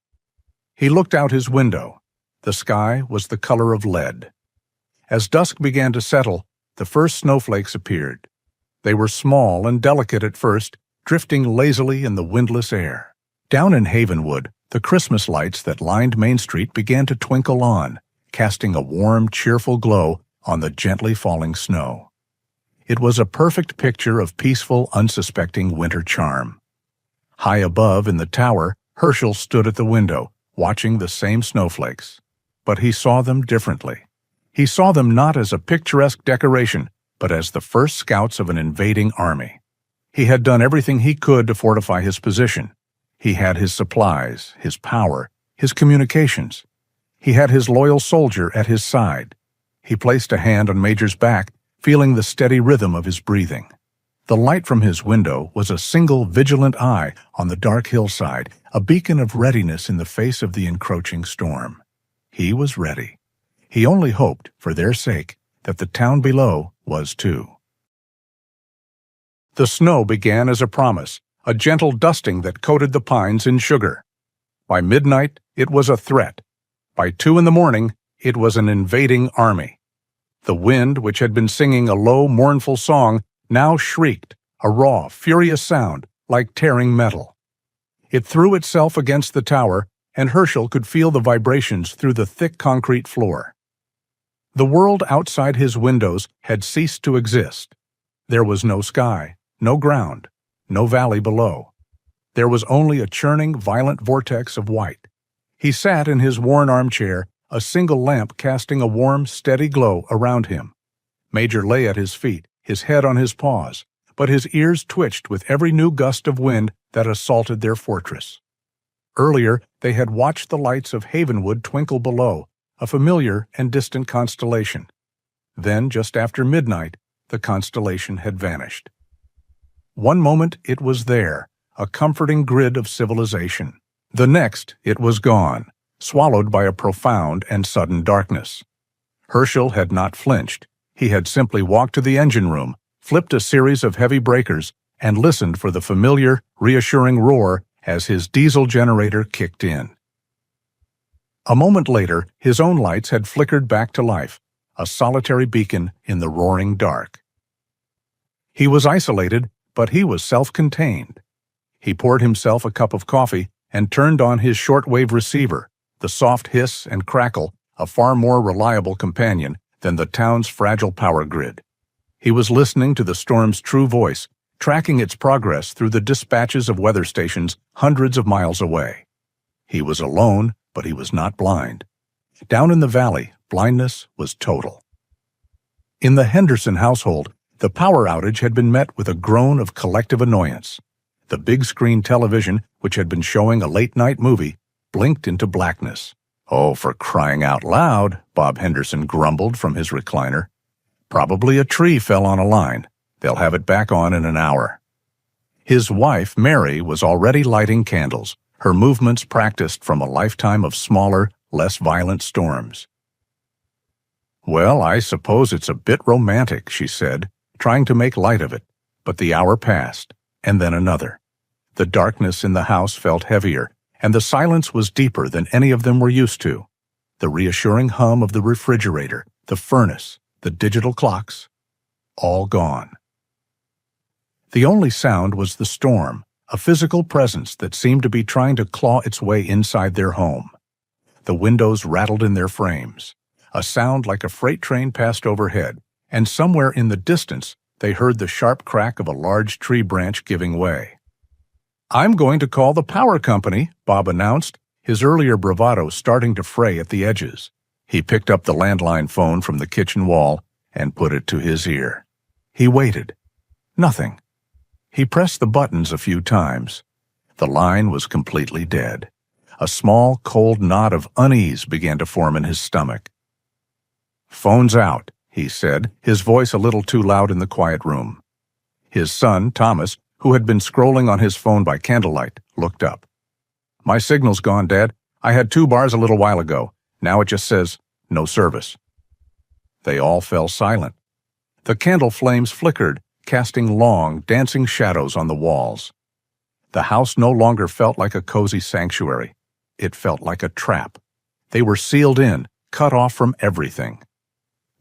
Speaker 1: He looked out his window. The sky was the color of lead. As dusk began to settle, the first snowflakes appeared. They were small and delicate at first, drifting lazily in the windless air. Down in Havenwood, the Christmas lights that lined Main Street began to twinkle on, casting a warm, cheerful glow on the gently falling snow. It was a perfect picture of peaceful, unsuspecting winter charm. High above in the tower, Herschel stood at the window, watching the same snowflakes. But he saw them differently. He saw them not as a picturesque decoration, but as the first scouts of an invading army. He had done everything he could to fortify his position. He had his supplies, his power, his communications. He had his loyal soldier at his side. He placed a hand on Major's back, feeling the steady rhythm of his breathing. The light from his window was a single vigilant eye on the dark hillside, a beacon of readiness in the face of the encroaching storm. He was ready. He only hoped, for their sake, that the town below was too. The snow began as a promise, a gentle dusting that coated the pines in sugar. By midnight, it was a threat. By 2 in the morning, it was an invading army. The wind, which had been singing a low, mournful song, now shrieked, a raw, furious sound, like tearing metal. It threw itself against the tower, and Herschel could feel the vibrations through the thick concrete floor. The world outside his windows had ceased to exist. There was no sky, no ground, no valley below. There was only a churning, violent vortex of white. He sat in his worn armchair, a single lamp casting a warm, steady glow around him. Major lay at his feet, his head on his paws, but his ears twitched with every new gust of wind that assaulted their fortress. Earlier, they had watched the lights of Havenwood twinkle below, a familiar and distant constellation. Then, just after midnight, the constellation had vanished. One moment it was there, a comforting grid of civilization. The next, it was gone, swallowed by a profound and sudden darkness. Herschel had not flinched. He had simply walked to the engine room, flipped a series of heavy breakers, and listened for the familiar, reassuring roar as his diesel generator kicked in. A moment later, his own lights had flickered back to life, a solitary beacon in the roaring dark. He was isolated, but he was self-contained. He poured himself a cup of coffee and turned on his shortwave receiver, the soft hiss and crackle, a far more reliable companion than the town's fragile power grid. He was listening to the storm's true voice, tracking its progress through the dispatches of weather stations hundreds of miles away. He was alone, but he was not blind. Down in the valley, blindness was total. In the Henderson household, the power outage had been met with a groan of collective annoyance. The big-screen television, which had been showing a late-night movie, blinked into blackness. "Oh, for crying out loud," Bob Henderson grumbled from his recliner. "Probably a tree fell on a line. They'll have it back on in an hour." His wife, Mary, was already lighting candles, her movements practiced from a lifetime of smaller, less violent storms. "Well, I suppose it's a bit romantic," she said, trying to make light of it, but the hour passed, and then another. The darkness in the house felt heavier, and the silence was deeper than any of them were used to. The reassuring hum of the refrigerator, the furnace, the digital clocks, all gone. The only sound was the storm, a physical presence that seemed to be trying to claw its way inside their home. The windows rattled in their frames. A sound like a freight train passed overhead, and somewhere in the distance they heard the sharp crack of a large tree branch giving way. "I'm going to call the power company," Bob announced, his earlier bravado starting to fray at the edges. He picked up the landline phone from the kitchen wall and put it to his ear. He waited. Nothing. He pressed the buttons a few times. The line was completely dead. A small, cold knot of unease began to form in his stomach. "Phone's out," he said, his voice a little too loud in the quiet room. His son, Thomas, who had been scrolling on his phone by candlelight, looked up. "My signal's gone, Dad. I had 2 bars a little while ago. Now it just says, no service." They all fell silent. The candle flames flickered, casting long, dancing shadows on the walls. The house no longer felt like a cozy sanctuary. It felt like a trap. They were sealed in, cut off from everything.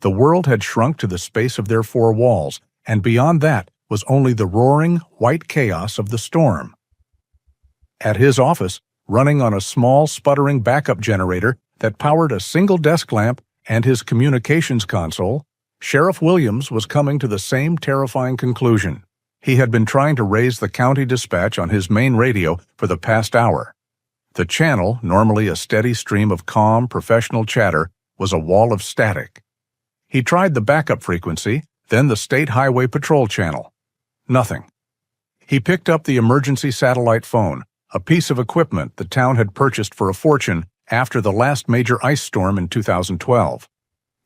Speaker 1: The world had shrunk to the space of their 4 walls, and beyond that was only the roaring, white chaos of the storm. At his office, running on a small, sputtering backup generator that powered a single desk lamp and his communications console, Sheriff Williams was coming to the same terrifying conclusion. He had been trying to raise the county dispatch on his main radio for the past hour. The channel, normally a steady stream of calm, professional chatter, was a wall of static. He tried the backup frequency, then the State Highway Patrol channel. Nothing. He picked up the emergency satellite phone, a piece of equipment the town had purchased for a fortune after the last major ice storm in 2012.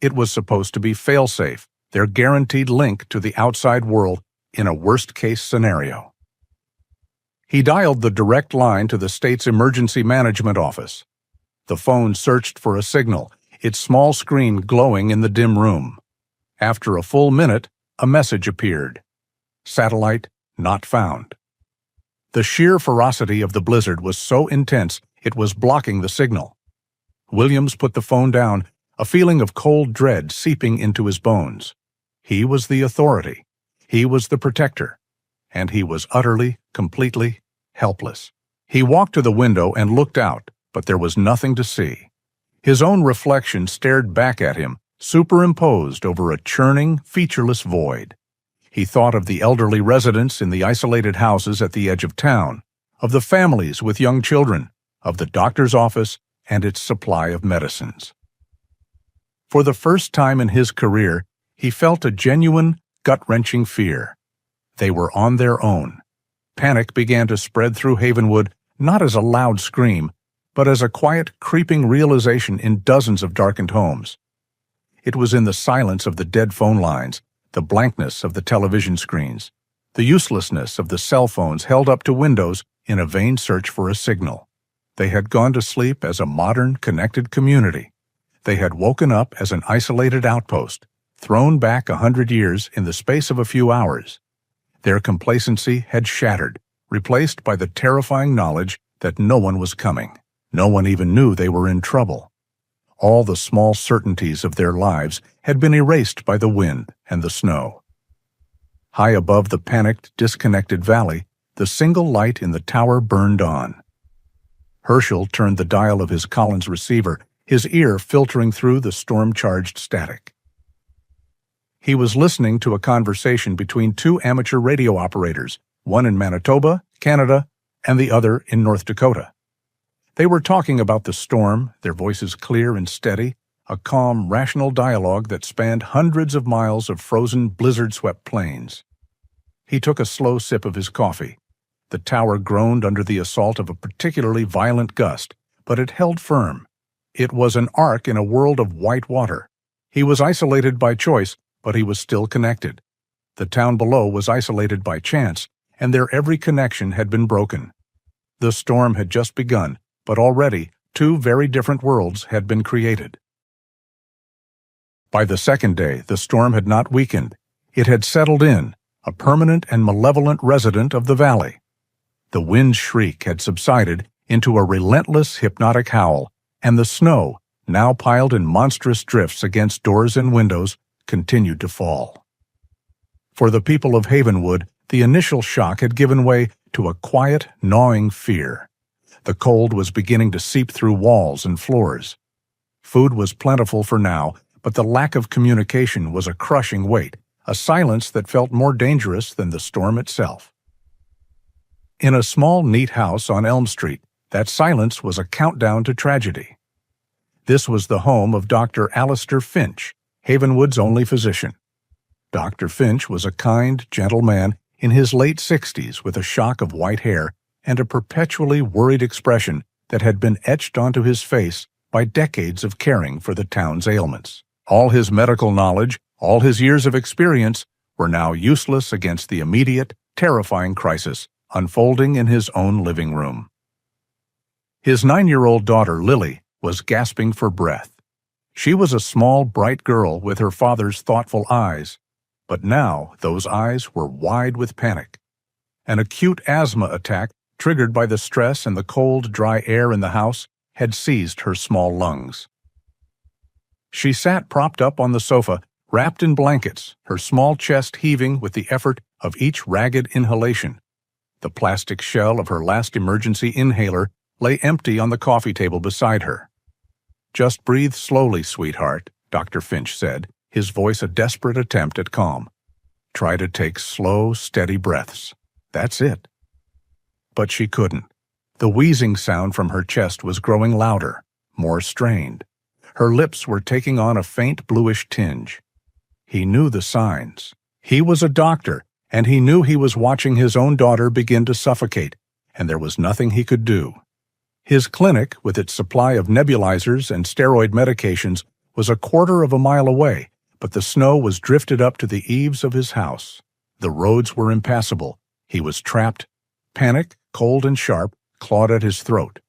Speaker 1: It was supposed to be fail-safe, their guaranteed link to the outside world in a worst-case scenario. He dialed the direct line to the state's emergency management office. The phone searched for a signal, its small screen glowing in the dim room. After a full minute, a message appeared. Satellite not found. The sheer ferocity of the blizzard was so intense it was blocking the signal. Williams put the phone down, a feeling of cold dread seeping into his bones. He was the authority. He was the protector. And he was utterly, completely helpless. He walked to the window and looked out, but there was nothing to see. His own reflection stared back at him, superimposed over a churning, featureless void. He thought of the elderly residents in the isolated houses at the edge of town, of the families with young children, of the doctor's office and its supply of medicines. For the first time in his career, he felt a genuine, gut-wrenching fear. They were on their own. Panic began to spread through Havenwood, not as a loud scream, but as a quiet, creeping realization in dozens of darkened homes. It was in the silence of the dead phone lines, the blankness of the television screens, the uselessness of the cell phones held up to windows in a vain search for a signal. They had gone to sleep as a modern, connected community. They had woken up as an isolated outpost, thrown back 100 years in the space of a few hours. Their complacency had shattered, replaced by the terrifying knowledge that no one was coming. No one even knew they were in trouble. All the small certainties of their lives had been erased by the wind and the snow. High above the panicked, disconnected valley, the single light in the tower burned on. Herschel turned the dial of his Collins receiver, his ear filtering through the storm-charged static. He was listening to a conversation between two amateur radio operators, one in Manitoba, Canada, and the other in North Dakota. They were talking about the storm, their voices clear and steady, a calm, rational dialogue that spanned hundreds of miles of frozen, blizzard-swept plains. He took a slow sip of his coffee. The tower groaned under the assault of a particularly violent gust, but it held firm. It was an ark in a world of white water. He was isolated by choice, but he was still connected. The town below was isolated by chance, and their every connection had been broken. The storm had just begun, but already 2 very different worlds had been created. By the second day, the storm had not weakened. It had settled in, a permanent and malevolent resident of the valley. The wind's shriek had subsided into a relentless, hypnotic howl, and the snow, now piled in monstrous drifts against doors and windows, continued to fall. For the people of Havenwood, the initial shock had given way to a quiet, gnawing fear. The cold was beginning to seep through walls and floors. Food was plentiful for now, but the lack of communication was a crushing weight, a silence that felt more dangerous than the storm itself. In a small, neat house on Elm Street, that silence was a countdown to tragedy. This was the home of Dr. Alistair Finch, Havenwood's only physician. Dr. Finch was a kind, gentle man in his late 60s with a shock of white hair and a perpetually worried expression that had been etched onto his face by decades of caring for the town's ailments. All his medical knowledge, all his years of experience, were now useless against the immediate, terrifying crisis unfolding in his own living room. His 9-year-old daughter, Lily, was gasping for breath. She was a small, bright girl with her father's thoughtful eyes, but now those eyes were wide with panic. An acute asthma attack, triggered by the stress and the cold, dry air in the house, had seized her small lungs. She sat propped up on the sofa, wrapped in blankets, her small chest heaving with the effort of each ragged inhalation. The plastic shell of her last emergency inhaler lay empty on the coffee table beside her. "Just breathe slowly, sweetheart," Dr. Finch said, his voice a desperate attempt at calm. "Try to take slow, steady breaths. That's it." But she couldn't. The wheezing sound from her chest was growing louder, more strained. Her lips were taking on a faint bluish tinge. He knew the signs. He was a doctor, and he knew he was watching his own daughter begin to suffocate, and there was nothing he could do. His clinic, with its supply of nebulizers and steroid medications, was a quarter of a mile away, but the snow was drifted up to the eaves of his house. The roads were impassable. He was trapped. Panic, cold and sharp, clawed at his throat.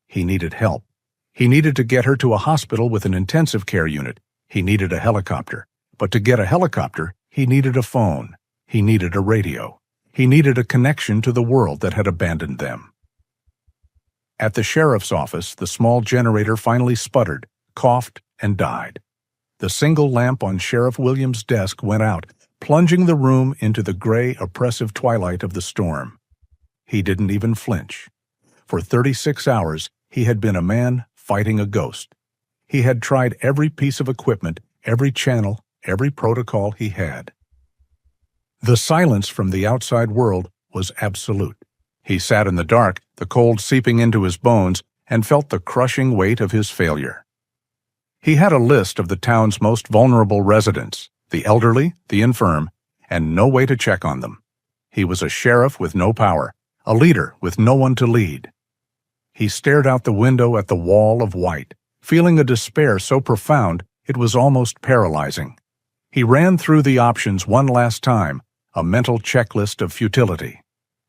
Speaker 1: He needed help. He needed to get her to a hospital with an intensive care unit. He needed a helicopter. But to get a helicopter, he needed a phone. He needed a radio. He needed a connection to the world that had abandoned them. At the sheriff's office, the small generator finally sputtered, coughed, and died. The single lamp on Sheriff Williams' desk went out, plunging the room into the gray, oppressive twilight of the storm. He didn't even flinch. For 36 hours, he had been a man fighting a ghost. He had tried every piece of equipment, every channel, every protocol he had. The silence from the outside world was absolute. He sat in the dark, the cold seeping into his bones, and felt the crushing weight of his failure. He had a list of the town's most vulnerable residents, the elderly, the infirm, and no way to check on them. He was a sheriff with no power, a leader with no one to lead. He stared out the window at the wall of white, feeling a despair so profound it was almost paralyzing. He ran through the options one last time, a mental checklist of futility.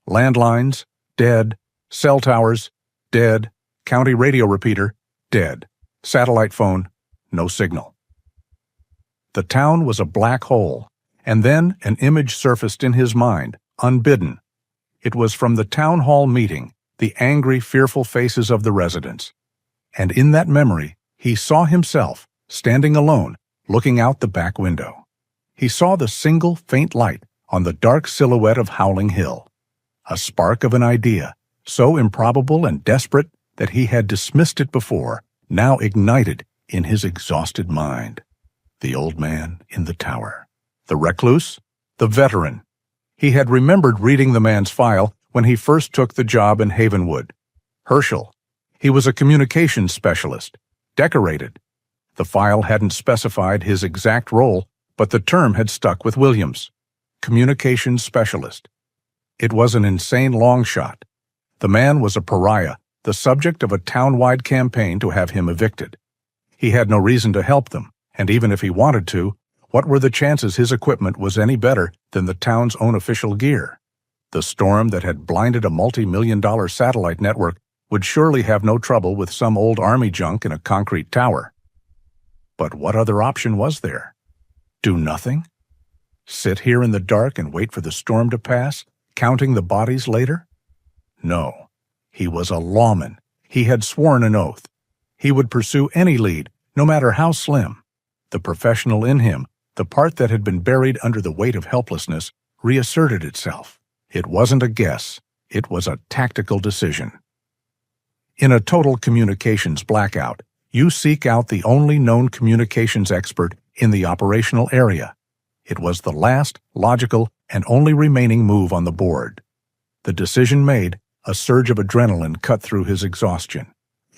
Speaker 1: Landlines, dead. Cell towers, dead. County radio repeater, dead. Satellite phone, no signal. The town was a black hole, and then an image surfaced in his mind, unbidden. It was from the town hall meeting, the angry, fearful faces of the residents. And in that memory, he saw himself, standing alone, looking out the back window. He saw the single faint light on the dark silhouette of Howling Hill. A spark of an idea, so improbable and desperate that he had dismissed it before, now ignited in his exhausted mind. The old man in the tower. The recluse? The veteran. He had remembered reading the man's file when he first took the job in Havenwood. Herschel. He was a communications specialist. Decorated. The file hadn't specified his exact role, but the term had stuck with Williams. Communications specialist. It was an insane long shot. The man was a pariah, the subject of a town-wide campaign to have him evicted. He had no reason to help them, and even if he wanted to, what were the chances his equipment was any better than the town's own official gear? The storm that had blinded a multi-million-dollar satellite network would surely have no trouble with some old army junk in a concrete tower. But what other option was there? Do nothing? Sit here in the dark and wait for the storm to pass, counting the bodies later? No. He was a lawman. He had sworn an oath. He would pursue any lead, no matter how slim. The professional in him, the part that had been buried under the weight of helplessness, reasserted itself. It wasn't a guess. It was a tactical decision. In a total communications blackout, you seek out the only known communications expert in the operational area. It was the last, logical, and only remaining move on the board. The decision made, a surge of adrenaline cut through his exhaustion.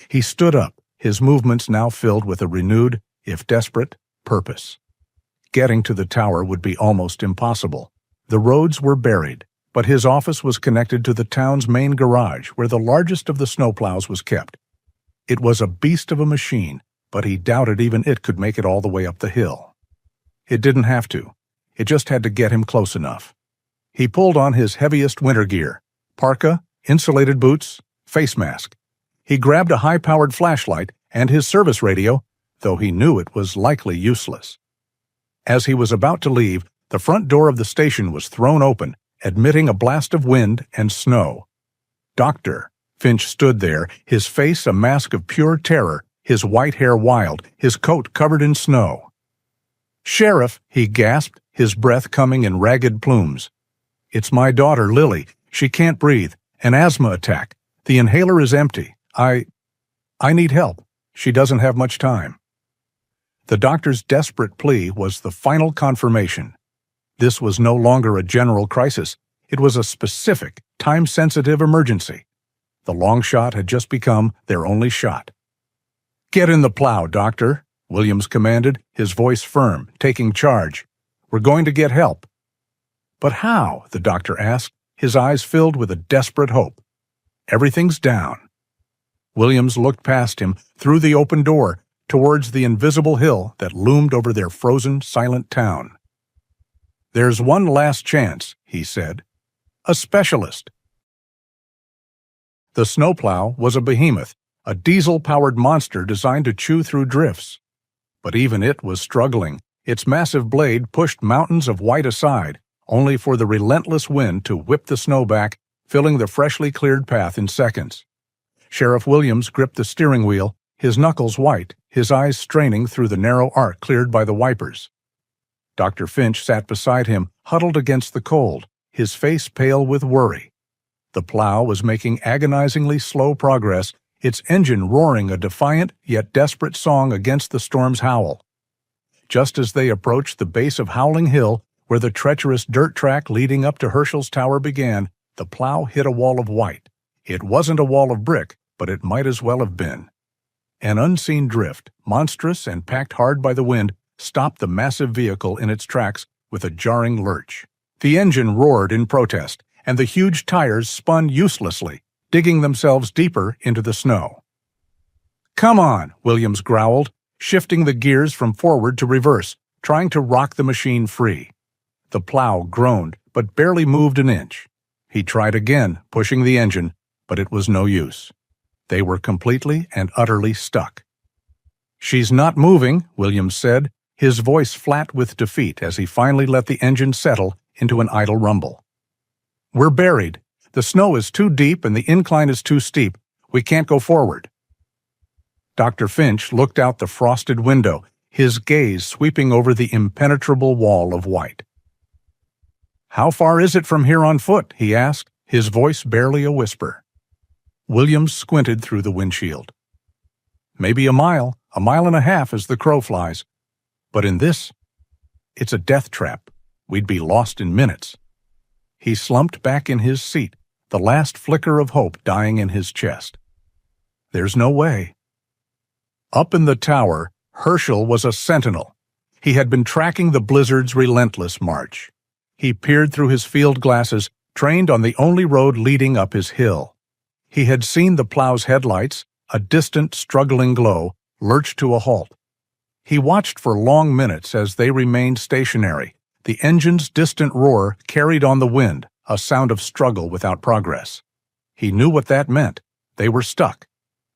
Speaker 1: He stood up, his movements now filled with a renewed, if desperate, purpose. Getting to the tower would be almost impossible. The roads were buried, but his office was connected to the town's main garage where the largest of the snowplows was kept. It was a beast of a machine, but he doubted even it could make it all the way up the hill. It didn't have to. It just had to get him close enough. He pulled on his heaviest winter gear, parka, insulated boots, face mask. He grabbed a high-powered flashlight and his service radio, though he knew it was likely useless. As he was about to leave, the front door of the station was thrown open, admitting a blast of wind and snow. Dr. Finch stood there, his face a mask of pure terror, his white hair wild, his coat covered in snow. "Sheriff," he gasped, his breath coming in ragged plumes. "It's my daughter, Lily. She can't breathe. An asthma attack. The inhaler is empty. I need help. She doesn't have much time." The doctor's desperate plea was the final confirmation. This was no longer a general crisis. It was a specific, time-sensitive emergency. The long shot had just become their only shot. "Get in the plow, Doctor," Williams commanded, his voice firm, taking charge. "We're going to get help." "But how?" the doctor asked, his eyes filled with a desperate hope. "Everything's down." Williams looked past him, through the open door, towards the invisible hill that loomed over their frozen, silent town. "There's one last chance," he said. "A specialist." The snowplow was a behemoth, a diesel-powered monster designed to chew through drifts. But even it was struggling. Its massive blade pushed mountains of white aside, only for the relentless wind to whip the snow back, filling the freshly cleared path in seconds. Sheriff Williams gripped the steering wheel, his knuckles white, his eyes straining through the narrow arc cleared by the wipers. Dr. Finch sat beside him, huddled against the cold, his face pale with worry. The plow was making agonizingly slow progress, its engine roaring a defiant yet desperate song against the storm's howl. Just as they approached the base of Howling Hill, where the treacherous dirt track leading up to Herschel's tower began, the plow hit a wall of white. It wasn't a wall of brick, but it might as well have been. An unseen drift, monstrous and packed hard by the wind, stopped the massive vehicle in its tracks with a jarring lurch. The engine roared in protest, and the huge tires spun uselessly, digging themselves deeper into the snow. "Come on," Williams growled, shifting the gears from forward to reverse, trying to rock the machine free. The plow groaned, but barely moved an inch. He tried again, pushing the engine, but it was no use. They were completely and utterly stuck. "She's not moving," Williams said, his voice flat with defeat as he finally let the engine settle into an idle rumble. "We're buried. The snow is too deep and the incline is too steep. We can't go forward." Dr. Finch looked out the frosted window, his gaze sweeping over the impenetrable wall of white. "How far is it from here on foot?" he asked, his voice barely a whisper. Williams squinted through the windshield. "Maybe a mile and a half as the crow flies. But in this, it's a death trap. We'd be lost in minutes." He slumped back in his seat, the last flicker of hope dying in his chest. "There's no way." Up in the tower, Herschel was a sentinel. He had been tracking the blizzard's relentless march. He peered through his field glasses, trained on the only road leading up his hill. He had seen the plow's headlights, a distant, struggling glow, lurch to a halt. He watched for long minutes as they remained stationary. The engine's distant roar carried on the wind, a sound of struggle without progress. He knew what that meant. They were stuck.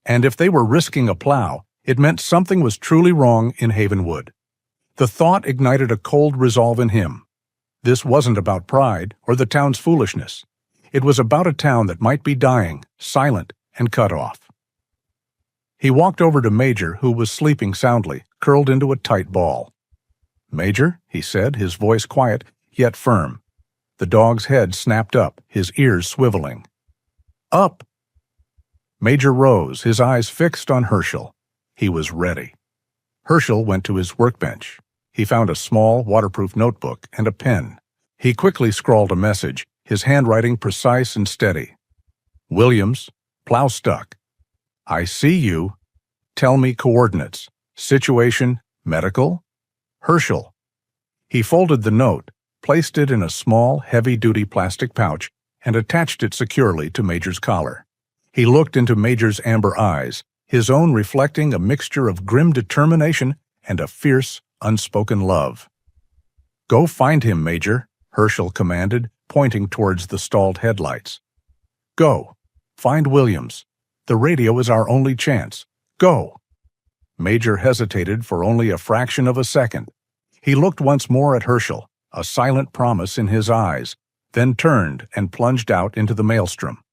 Speaker 1: And if they were risking a plow, it meant something was truly wrong in Havenwood. The thought ignited a cold resolve in him. This wasn't about pride or the town's foolishness. It was about a town that might be dying, silent, and cut off. He walked over to Major, who was sleeping soundly, curled into a tight ball. "Major," he said, his voice quiet, yet firm. The dog's head snapped up, his ears swiveling. "Up!" Major rose, his eyes fixed on Herschel. He was ready. Herschel went to his workbench. He found a small, waterproof notebook and a pen. He quickly scrawled a message, his handwriting precise and steady. "Williams, plow stuck. I see you. Tell me coordinates. Situation, medical. Herschel." He folded the note, placed it in a small, heavy-duty plastic pouch, and attached it securely to Major's collar. He looked into Major's amber eyes, his own reflecting a mixture of grim determination and a fierce, unspoken love. "Go find him, Major," Herschel commanded, pointing towards the stalled headlights. "Go. Find Williams. The radio is our only chance. Go." Major hesitated for only a fraction of a second. He looked once more at Herschel, a silent promise in his eyes, then turned and plunged out into the maelstrom.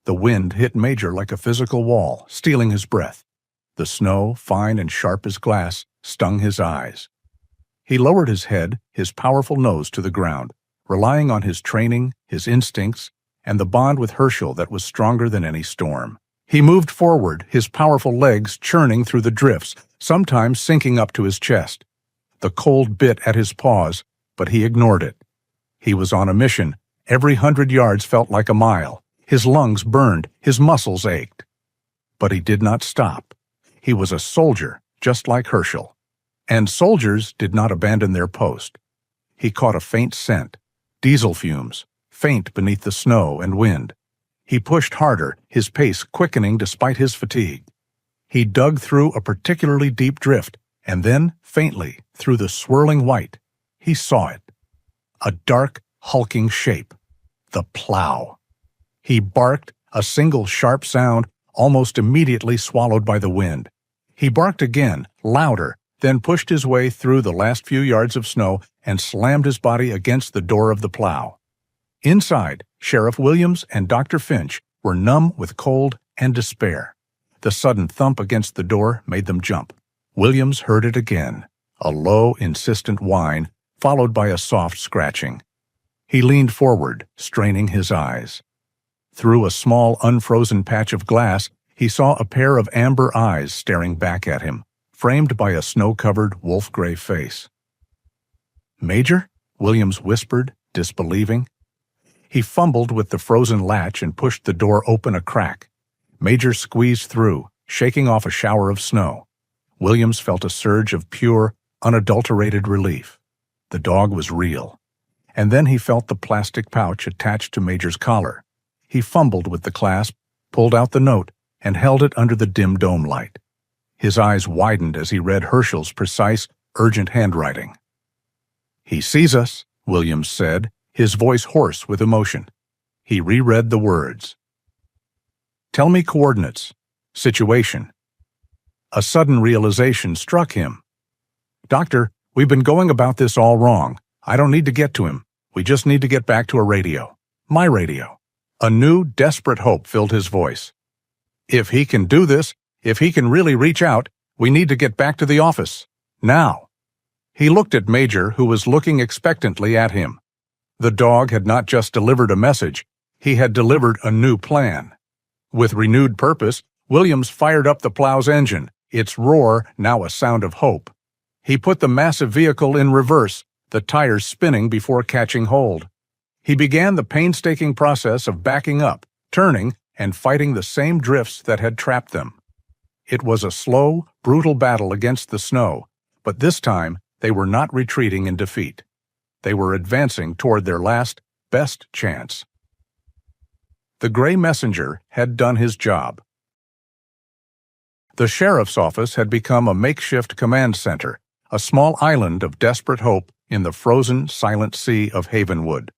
Speaker 1: The wind hit Major like a physical wall, stealing his breath. The snow, fine and sharp as glass, stung his eyes. He lowered his head, his powerful nose to the ground, relying on his training, his instincts, and the bond with Herschel that was stronger than any storm. He moved forward, his powerful legs churning through the drifts, sometimes sinking up to his chest. The cold bit at his paws, but he ignored it. He was on a mission. Every 100 yards felt like a mile. His lungs burned, his muscles ached. But he did not stop. He was a soldier, just like Herschel. And soldiers did not abandon their post. He caught a faint scent, diesel fumes, faint beneath the snow and wind. He pushed harder, his pace quickening despite his fatigue. He dug through a particularly deep drift, and then, faintly, through the swirling white, he saw it. A dark, hulking shape. The plow. He barked, a single sharp sound, almost immediately swallowed by the wind. He barked again, louder, then pushed his way through the last few yards of snow and slammed his body against the door of the plow. Inside, Sheriff Williams and Dr. Finch were numb with cold and despair. The sudden thump against the door made them jump. Williams heard it again, a low, insistent whine, followed by a soft scratching. He leaned forward, straining his eyes. Through a small, unfrozen patch of glass, he saw a pair of amber eyes staring back at him, framed by a snow-covered, wolf-gray face. "Major?" Williams whispered, disbelieving. He fumbled with the frozen latch and pushed the door open a crack. Major squeezed through, shaking off a shower of snow. Williams felt a surge of pure, unadulterated relief. The dog was real. And then he felt the plastic pouch attached to Major's collar. He fumbled with the clasp, pulled out the note, and held it under the dim dome light. His eyes widened as he read Herschel's precise, urgent handwriting. "He sees us," Williams said, his voice hoarse with emotion. He reread the words. "Tell me coordinates. situation. A sudden realization struck him. "Doctor, we've been going about this all wrong. I don't need to get to him. We just need to get back to a radio. My radio." A new, desperate hope filled his voice. "If he can do this, if he can really reach out, we need to get back to the office. Now." He looked at Major, who was looking expectantly at him. The dog had not just delivered a message, he had delivered a new plan. With renewed purpose, Williams fired up the plow's engine, its roar now a sound of hope. He put the massive vehicle in reverse, the tires spinning before catching hold. He began the painstaking process of backing up, turning, and fighting the same drifts that had trapped them. It was a slow, brutal battle against the snow, but this time they were not retreating in defeat. They were advancing toward their last, best chance. The gray messenger had done his job. The sheriff's office had become a makeshift command center, a small island of desperate hope in the frozen, silent sea of Havenwood.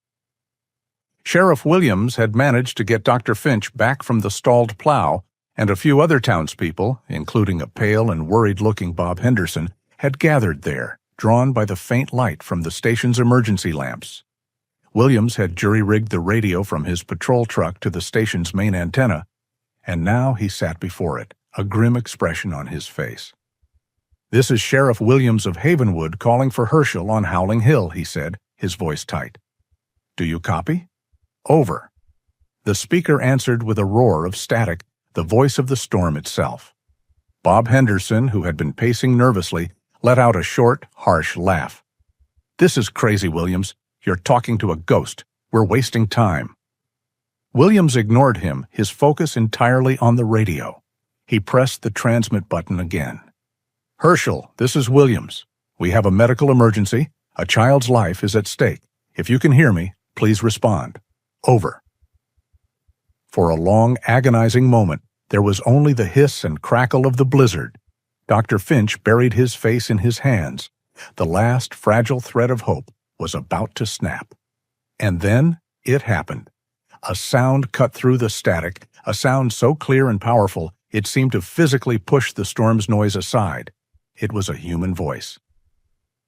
Speaker 1: Sheriff Williams had managed to get Dr. Finch back from the stalled plow, and a few other townspeople, including a pale and worried-looking Bob Henderson, had gathered there, drawn by the faint light from the station's emergency lamps. Williams had jury-rigged the radio from his patrol truck to the station's main antenna, and now he sat before it, a grim expression on his face. "This is Sheriff Williams of Havenwood calling for Herschel on Howling Hill," he said, his voice tight. "Do you copy?" "Over." The speaker answered with a roar of static, the voice of the storm itself. Bob Henderson, who had been pacing nervously, let out a short, harsh laugh. "This is crazy, Williams. You're talking to a ghost. We're wasting time." Williams ignored him, his focus entirely on the radio. He pressed the transmit button again. "Herschel, this is Williams. We have a medical emergency. A child's life is at stake. If you can hear me, please respond. Over." For a long, agonizing moment, there was only the hiss and crackle of the blizzard. Dr. Finch buried his face in his hands. The last fragile thread of hope was about to snap. And then it happened. A sound cut through the static, a sound so clear and powerful it seemed to physically push the storm's noise aside. It was a human voice.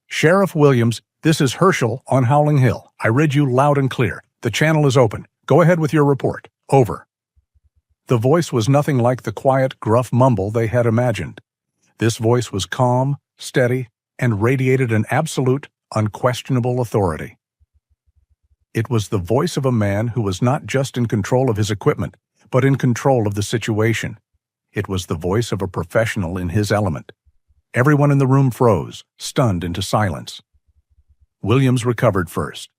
Speaker 1: "Sheriff Williams, this is Herschel on Howling Hill. I read you loud and clear. The channel is open. Go ahead with your report. Over." The voice was nothing like the quiet, gruff mumble they had imagined. This voice was calm, steady, and radiated an absolute, unquestionable authority. It was the voice of a man who was not just in control of his equipment, but in control of the situation. It was the voice of a professional in his element. Everyone in the room froze, stunned into silence. Williams recovered first.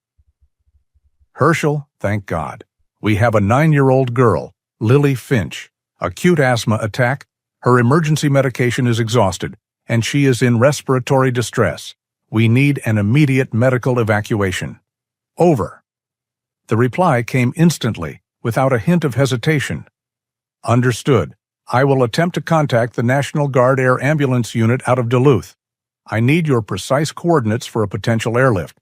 Speaker 1: "Herschel, thank God. We have a 9-year-old girl, Lily Finch. Acute asthma attack. Her emergency medication is exhausted, and she is in respiratory distress. We need an immediate medical evacuation. Over." The reply came instantly, without a hint of hesitation. "Understood. I will attempt to contact the National Guard Air Ambulance Unit out of Duluth. I need your precise coordinates for a potential airlift.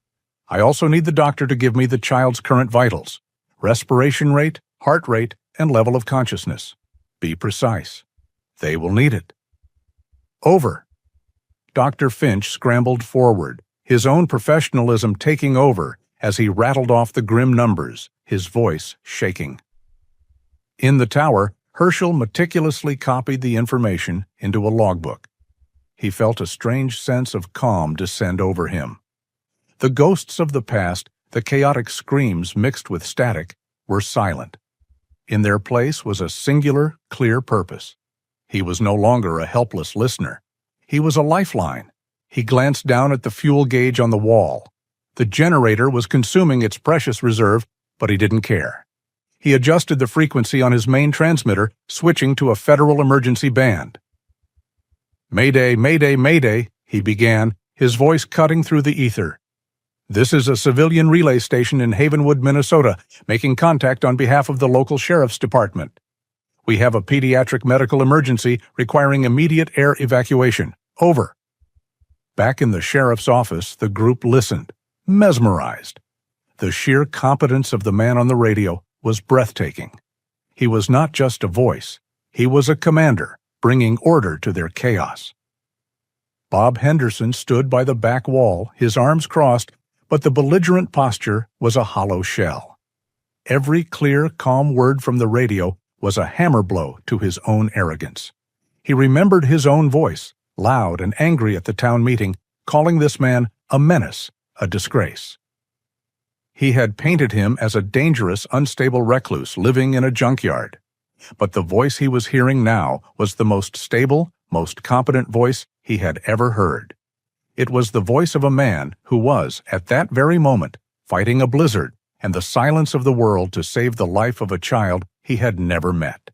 Speaker 1: I also need the doctor to give me the child's current vitals, respiration rate, heart rate, and level of consciousness. Be precise. They will need it." Over. Dr. Finch scrambled forward, his own professionalism taking over as he rattled off the grim numbers, his voice shaking. In the tower, Herschel meticulously copied the information into a logbook. He felt a strange sense of calm descend over him. The ghosts of the past, the chaotic screams mixed with static, were silent. In their place was a singular, clear purpose. He was no longer a helpless listener. He was a lifeline. He glanced down at the fuel gauge on the wall. The generator was consuming its precious reserve, but he didn't care. He adjusted the frequency on his main transmitter, switching to a federal emergency band. "Mayday, mayday, mayday," he began, his voice cutting through the ether. "This is a civilian relay station in Havenwood, Minnesota, making contact on behalf of the local sheriff's department. We have a pediatric medical emergency requiring immediate air evacuation. Over." Back in the sheriff's office, the group listened, mesmerized. The sheer competence of the man on the radio was breathtaking. He was not just a voice. He was a commander, bringing order to their chaos. Bob Henderson stood by the back wall, his arms crossed, but the belligerent posture was a hollow shell. Every clear, calm word from the radio was a hammer blow to his own arrogance. He remembered his own voice, loud and angry at the town meeting, calling this man a menace, a disgrace. He had painted him as a dangerous, unstable recluse living in a junkyard. But the voice he was hearing now was the most stable, most competent voice he had ever heard. It was the voice of a man who was, at that very moment, fighting a blizzard and the silence of the world to save the life of a child he had never met.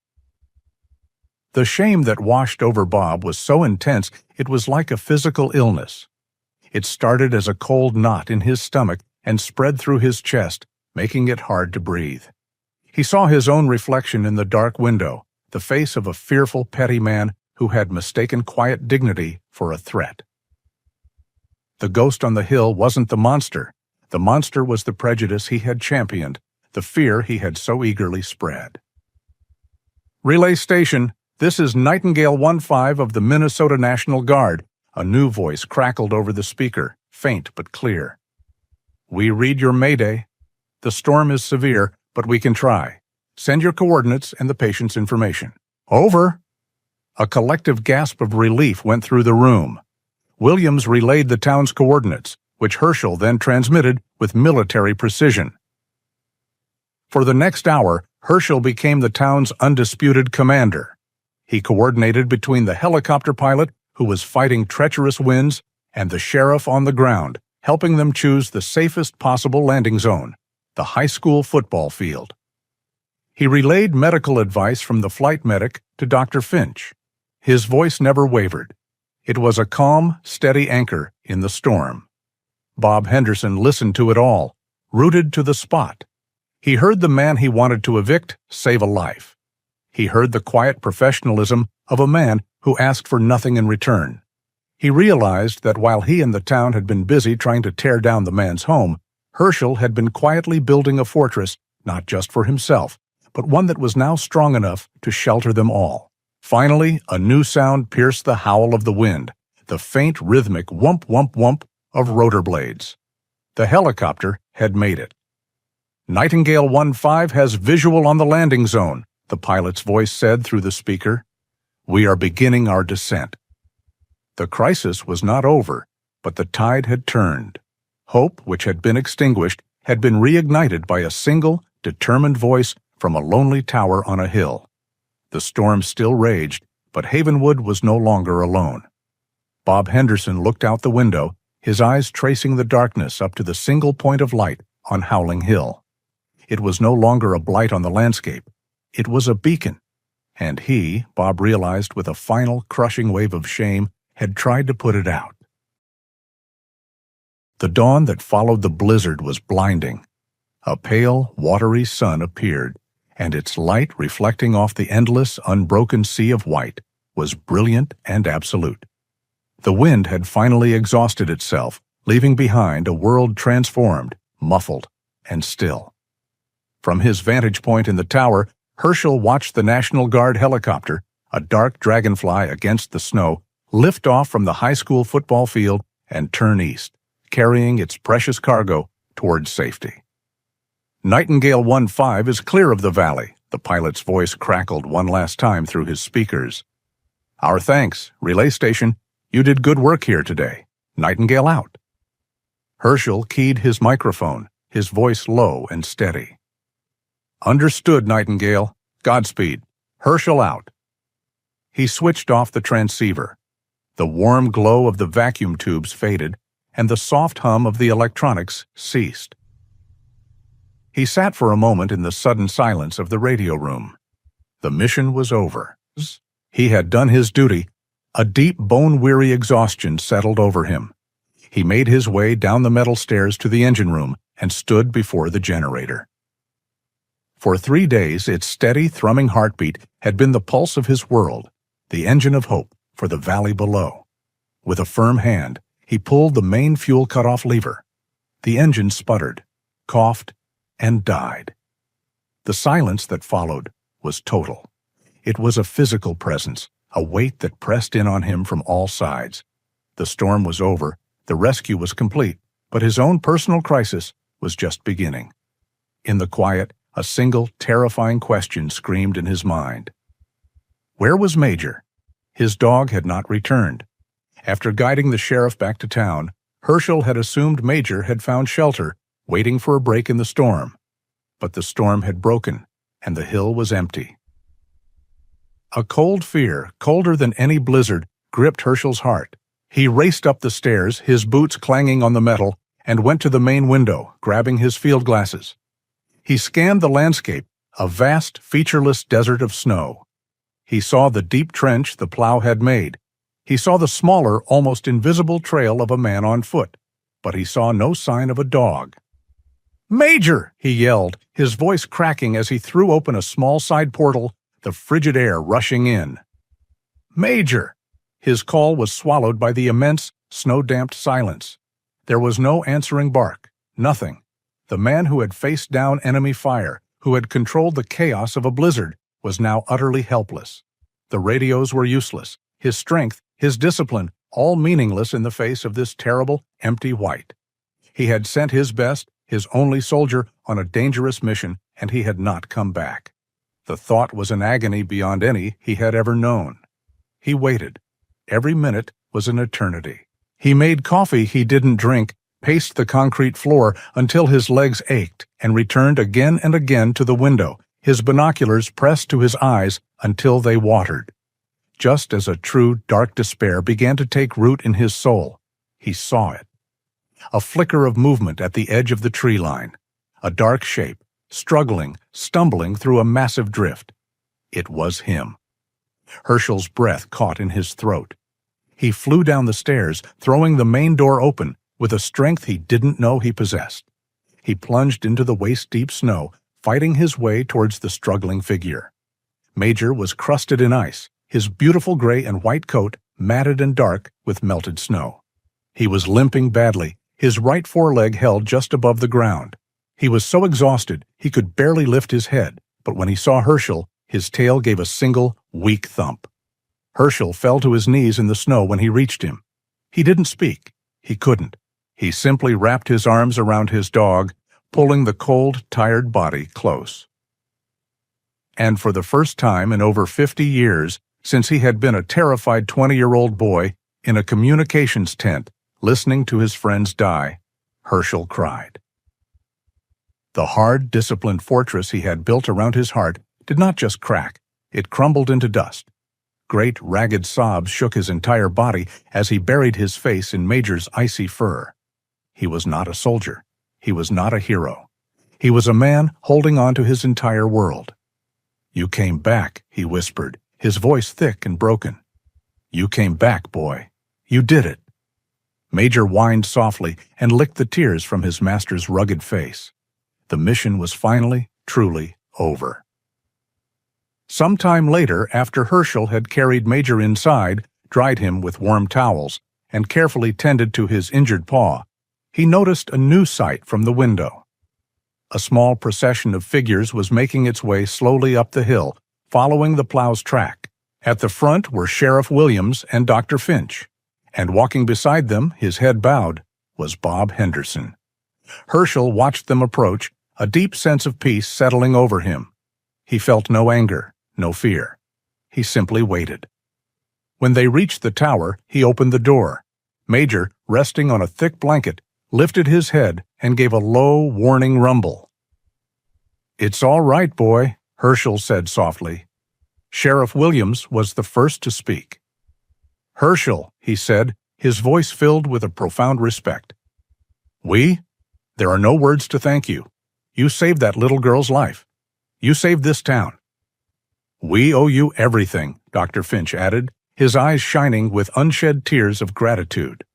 Speaker 1: The shame that washed over Bob was so intense it was like a physical illness. It started as a cold knot in his stomach and spread through his chest, making it hard to breathe. He saw his own reflection in the dark window, the face of a fearful, petty man who had mistaken quiet dignity for a threat. The ghost on the hill wasn't the monster. The monster was the prejudice he had championed, the fear he had so eagerly spread. "Relay station, this is Nightingale 1-5 of the Minnesota National Guard," a new voice crackled over the speaker, faint but clear. "We read your mayday. The storm is severe, but we can try. Send your coordinates and the patient's information." "Over." A collective gasp of relief went through the room. Williams relayed the town's coordinates, which Herschel then transmitted with military precision. For the next hour, Herschel became the town's undisputed commander. He coordinated between the helicopter pilot, who was fighting treacherous winds, and the sheriff on the ground, helping them choose the safest possible landing zone, the high school football field. He relayed medical advice from the flight medic to Dr. Finch. His voice never wavered. It was a calm, steady anchor in the storm. Bob Henderson listened to it all, rooted to the spot. He heard the man he wanted to evict save a life. He heard the quiet professionalism of a man who asked for nothing in return. He realized that while he and the town had been busy trying to tear down the man's home, Herschel had been quietly building a fortress not just for himself, but one that was now strong enough to shelter them all. Finally, a new sound pierced the howl of the wind, the faint rhythmic whump, whump, whump of rotor blades. The helicopter had made it. "Nightingale 1-5 has visual on the landing zone," the pilot's voice said through the speaker. "We are beginning our descent." The crisis was not over, but the tide had turned. Hope, which had been extinguished, had been reignited by a single, determined voice from a lonely tower on a hill. The storm still raged, but Havenwood was no longer alone. Bob Henderson looked out the window, his eyes tracing the darkness up to the single point of light on Howling Hill. It was no longer a blight on the landscape. It was a beacon. And he, Bob realized with a final crushing wave of shame, had tried to put it out. The dawn that followed the blizzard was blinding. A pale, watery sun appeared, and its light reflecting off the endless, unbroken sea of white was brilliant and absolute. The wind had finally exhausted itself, leaving behind a world transformed, muffled, and still. From his vantage point in the tower, Herschel watched the National Guard helicopter, a dark dragonfly against the snow, lift off from the high school football field and turn east, carrying its precious cargo towards safety. "Nightingale 1-5 is clear of the valley," the pilot's voice crackled one last time through his speakers. "Our thanks, relay station. You did good work here today. Nightingale out." Herschel keyed his microphone, his voice low and steady. "Understood, Nightingale. Godspeed. Herschel out." He switched off the transceiver. The warm glow of the vacuum tubes faded, and the soft hum of the electronics ceased. He sat for a moment in the sudden silence of the radio room. The mission was over. He had done his duty. A deep, bone-weary exhaustion settled over him. He made his way down the metal stairs to the engine room and stood before the generator. For 3 days, its steady, thrumming heartbeat had been the pulse of his world, the engine of hope for the valley below. With a firm hand, he pulled the main fuel cutoff lever. The engine sputtered, coughed, and died. The silence that followed was total. It was a physical presence, a weight that pressed in on him from all sides. The storm was over, the rescue was complete, but his own personal crisis was just beginning. In the quiet, a single, terrifying question screamed in his mind. Where was Major? His dog had not returned. After guiding the sheriff back to town, Herschel had assumed Major had found shelter, waiting for a break in the storm. But the storm had broken, and the hill was empty. A cold fear, colder than any blizzard, gripped Herschel's heart. He raced up the stairs, his boots clanging on the metal, and went to the main window, grabbing his field glasses. He scanned the landscape, a vast, featureless desert of snow. He saw the deep trench the plow had made. He saw the smaller, almost invisible trail of a man on foot, but he saw no sign of a dog. "Major!" he yelled, his voice cracking as he threw open a small side portal, the frigid air rushing in. "Major!" His call was swallowed by the immense, snow-damped silence. There was no answering bark, nothing. The man who had faced down enemy fire, who had controlled the chaos of a blizzard, was now utterly helpless. The radios were useless, his strength, his discipline, all meaningless in the face of this terrible, empty white. He had sent his best, his only soldier, on a dangerous mission, and he had not come back. The thought was an agony beyond any he had ever known. He waited. Every minute was an eternity. He made coffee he didn't drink, paced the concrete floor until his legs ached, and returned again and again to the window, his binoculars pressed to his eyes until they watered. Just as a true, dark despair began to take root in his soul, he saw it. A flicker of movement at the edge of the tree line. A dark shape, struggling, stumbling through a massive drift. It was him. Herschel's breath caught in his throat. He flew down the stairs, throwing the main door open with a strength he didn't know he possessed. He plunged into the waist-deep snow, fighting his way towards the struggling figure. Major was crusted in ice, his beautiful gray and white coat matted and dark with melted snow. He was limping badly, his right foreleg held just above the ground. He was so exhausted he could barely lift his head, but when he saw Herschel, his tail gave a single, weak thump. Herschel fell to his knees in the snow when he reached him. He didn't speak. He couldn't. He simply wrapped his arms around his dog, pulling the cold, tired body close. And for the first time in over 50 years, since he had been a terrified 20-year-old boy in a communications tent, listening to his friends die, Herschel cried. The hard, disciplined fortress he had built around his heart did not just crack, it crumbled into dust. Great, ragged sobs shook his entire body as he buried his face in Major's icy fur. He was not a soldier. He was not a hero. He was a man holding on to his entire world. "You came back," he whispered, his voice thick and broken. "You came back, boy. You did it." Major whined softly and licked the tears from his master's rugged face. The mission was finally, truly over. Some time later, after Herschel had carried Major inside, dried him with warm towels, and carefully tended to his injured paw, he noticed a new sight from the window. A small procession of figures was making its way slowly up the hill, following the plow's track. At the front were Sheriff Williams and Dr. Finch, and walking beside them, his head bowed, was Bob Henderson. Herschel watched them approach, a deep sense of peace settling over him. He felt no anger, no fear. He simply waited. When they reached the tower, he opened the door. Major, resting on a thick blanket, lifted his head and gave a low, warning rumble. "It's all right, boy," Herschel said softly. Sheriff Williams was the first to speak. "Herschel," he said, his voice filled with a profound respect. There are no words to thank you. You saved that little girl's life. You saved this town." "We owe you everything," Dr. Finch added, his eyes shining with unshed tears of gratitude.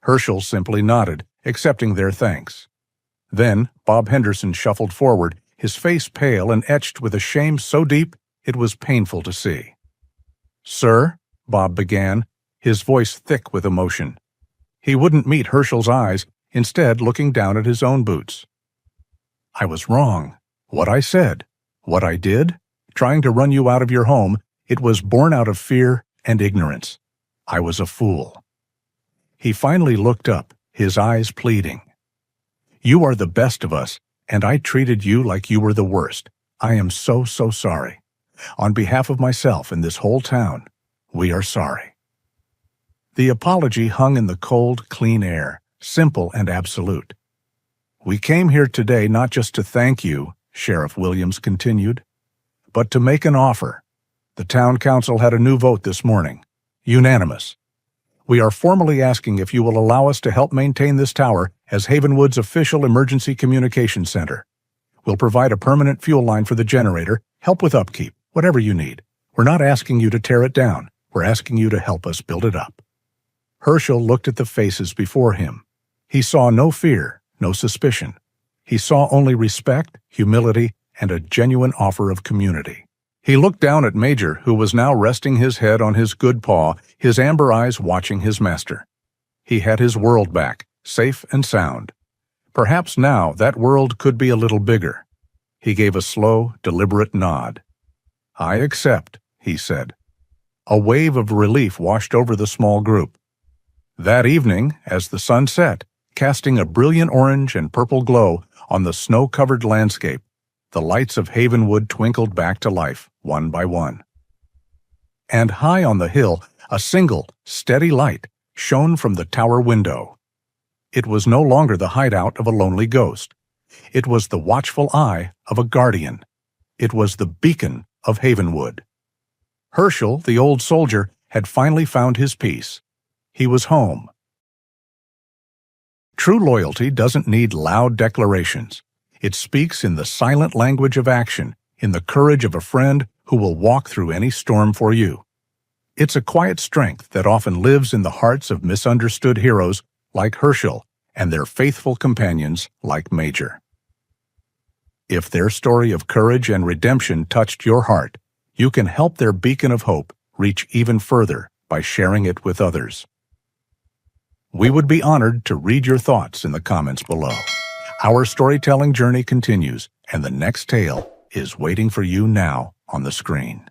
Speaker 1: Herschel simply nodded, accepting their thanks. Then Bob Henderson shuffled forward, his face pale and etched with a shame so deep it was painful to see. "Sir," Bob began, his voice thick with emotion. He wouldn't meet Herschel's eyes, instead looking down at his own boots. "I was wrong. What I said, what I did, trying to run you out of your home, it was born out of fear and ignorance. I was a fool." He finally looked up, his eyes pleading. "You are the best of us, and I treated you like you were the worst. I am so, so sorry. On behalf of myself and this whole town, we are sorry." The apology hung in the cold, clean air, simple and absolute. "We came here today not just to thank you," Sheriff Williams continued, "but to make an offer. The town council had a new vote this morning. Unanimous. We are formally asking if you will allow us to help maintain this tower as Havenwood's official emergency communication center. We'll provide a permanent fuel line for the generator, help with upkeep, whatever you need. We're not asking you to tear it down. We're asking you to help us build it up." Herschel looked at the faces before him. He saw no fear, no suspicion. He saw only respect, humility, and a genuine offer of community. He looked down at Major, who was now resting his head on his good paw, his amber eyes watching his master. He had his world back, safe and sound. Perhaps now that world could be a little bigger. He gave a slow, deliberate nod. "I accept," he said. A wave of relief washed over the small group. That evening, as the sun set, casting a brilliant orange and purple glow on the snow-covered landscape, the lights of Havenwood twinkled back to life, one by one. And high on the hill, a single, steady light shone from the tower window. It was no longer the hideout of a lonely ghost. It was the watchful eye of a guardian. It was the beacon of Havenwood. Herschel, the old soldier, had finally found his peace. He was home. True loyalty doesn't need loud declarations. It speaks in the silent language of action, in the courage of a friend who will walk through any storm for you. It's a quiet strength that often lives in the hearts of misunderstood heroes like Herschel and their faithful companions like Major. If their story of courage and redemption touched your heart, you can help their beacon of hope reach even further by sharing it with others. We would be honored to read your thoughts in the comments below. Our storytelling journey continues, and the next tale is waiting for you now on the screen.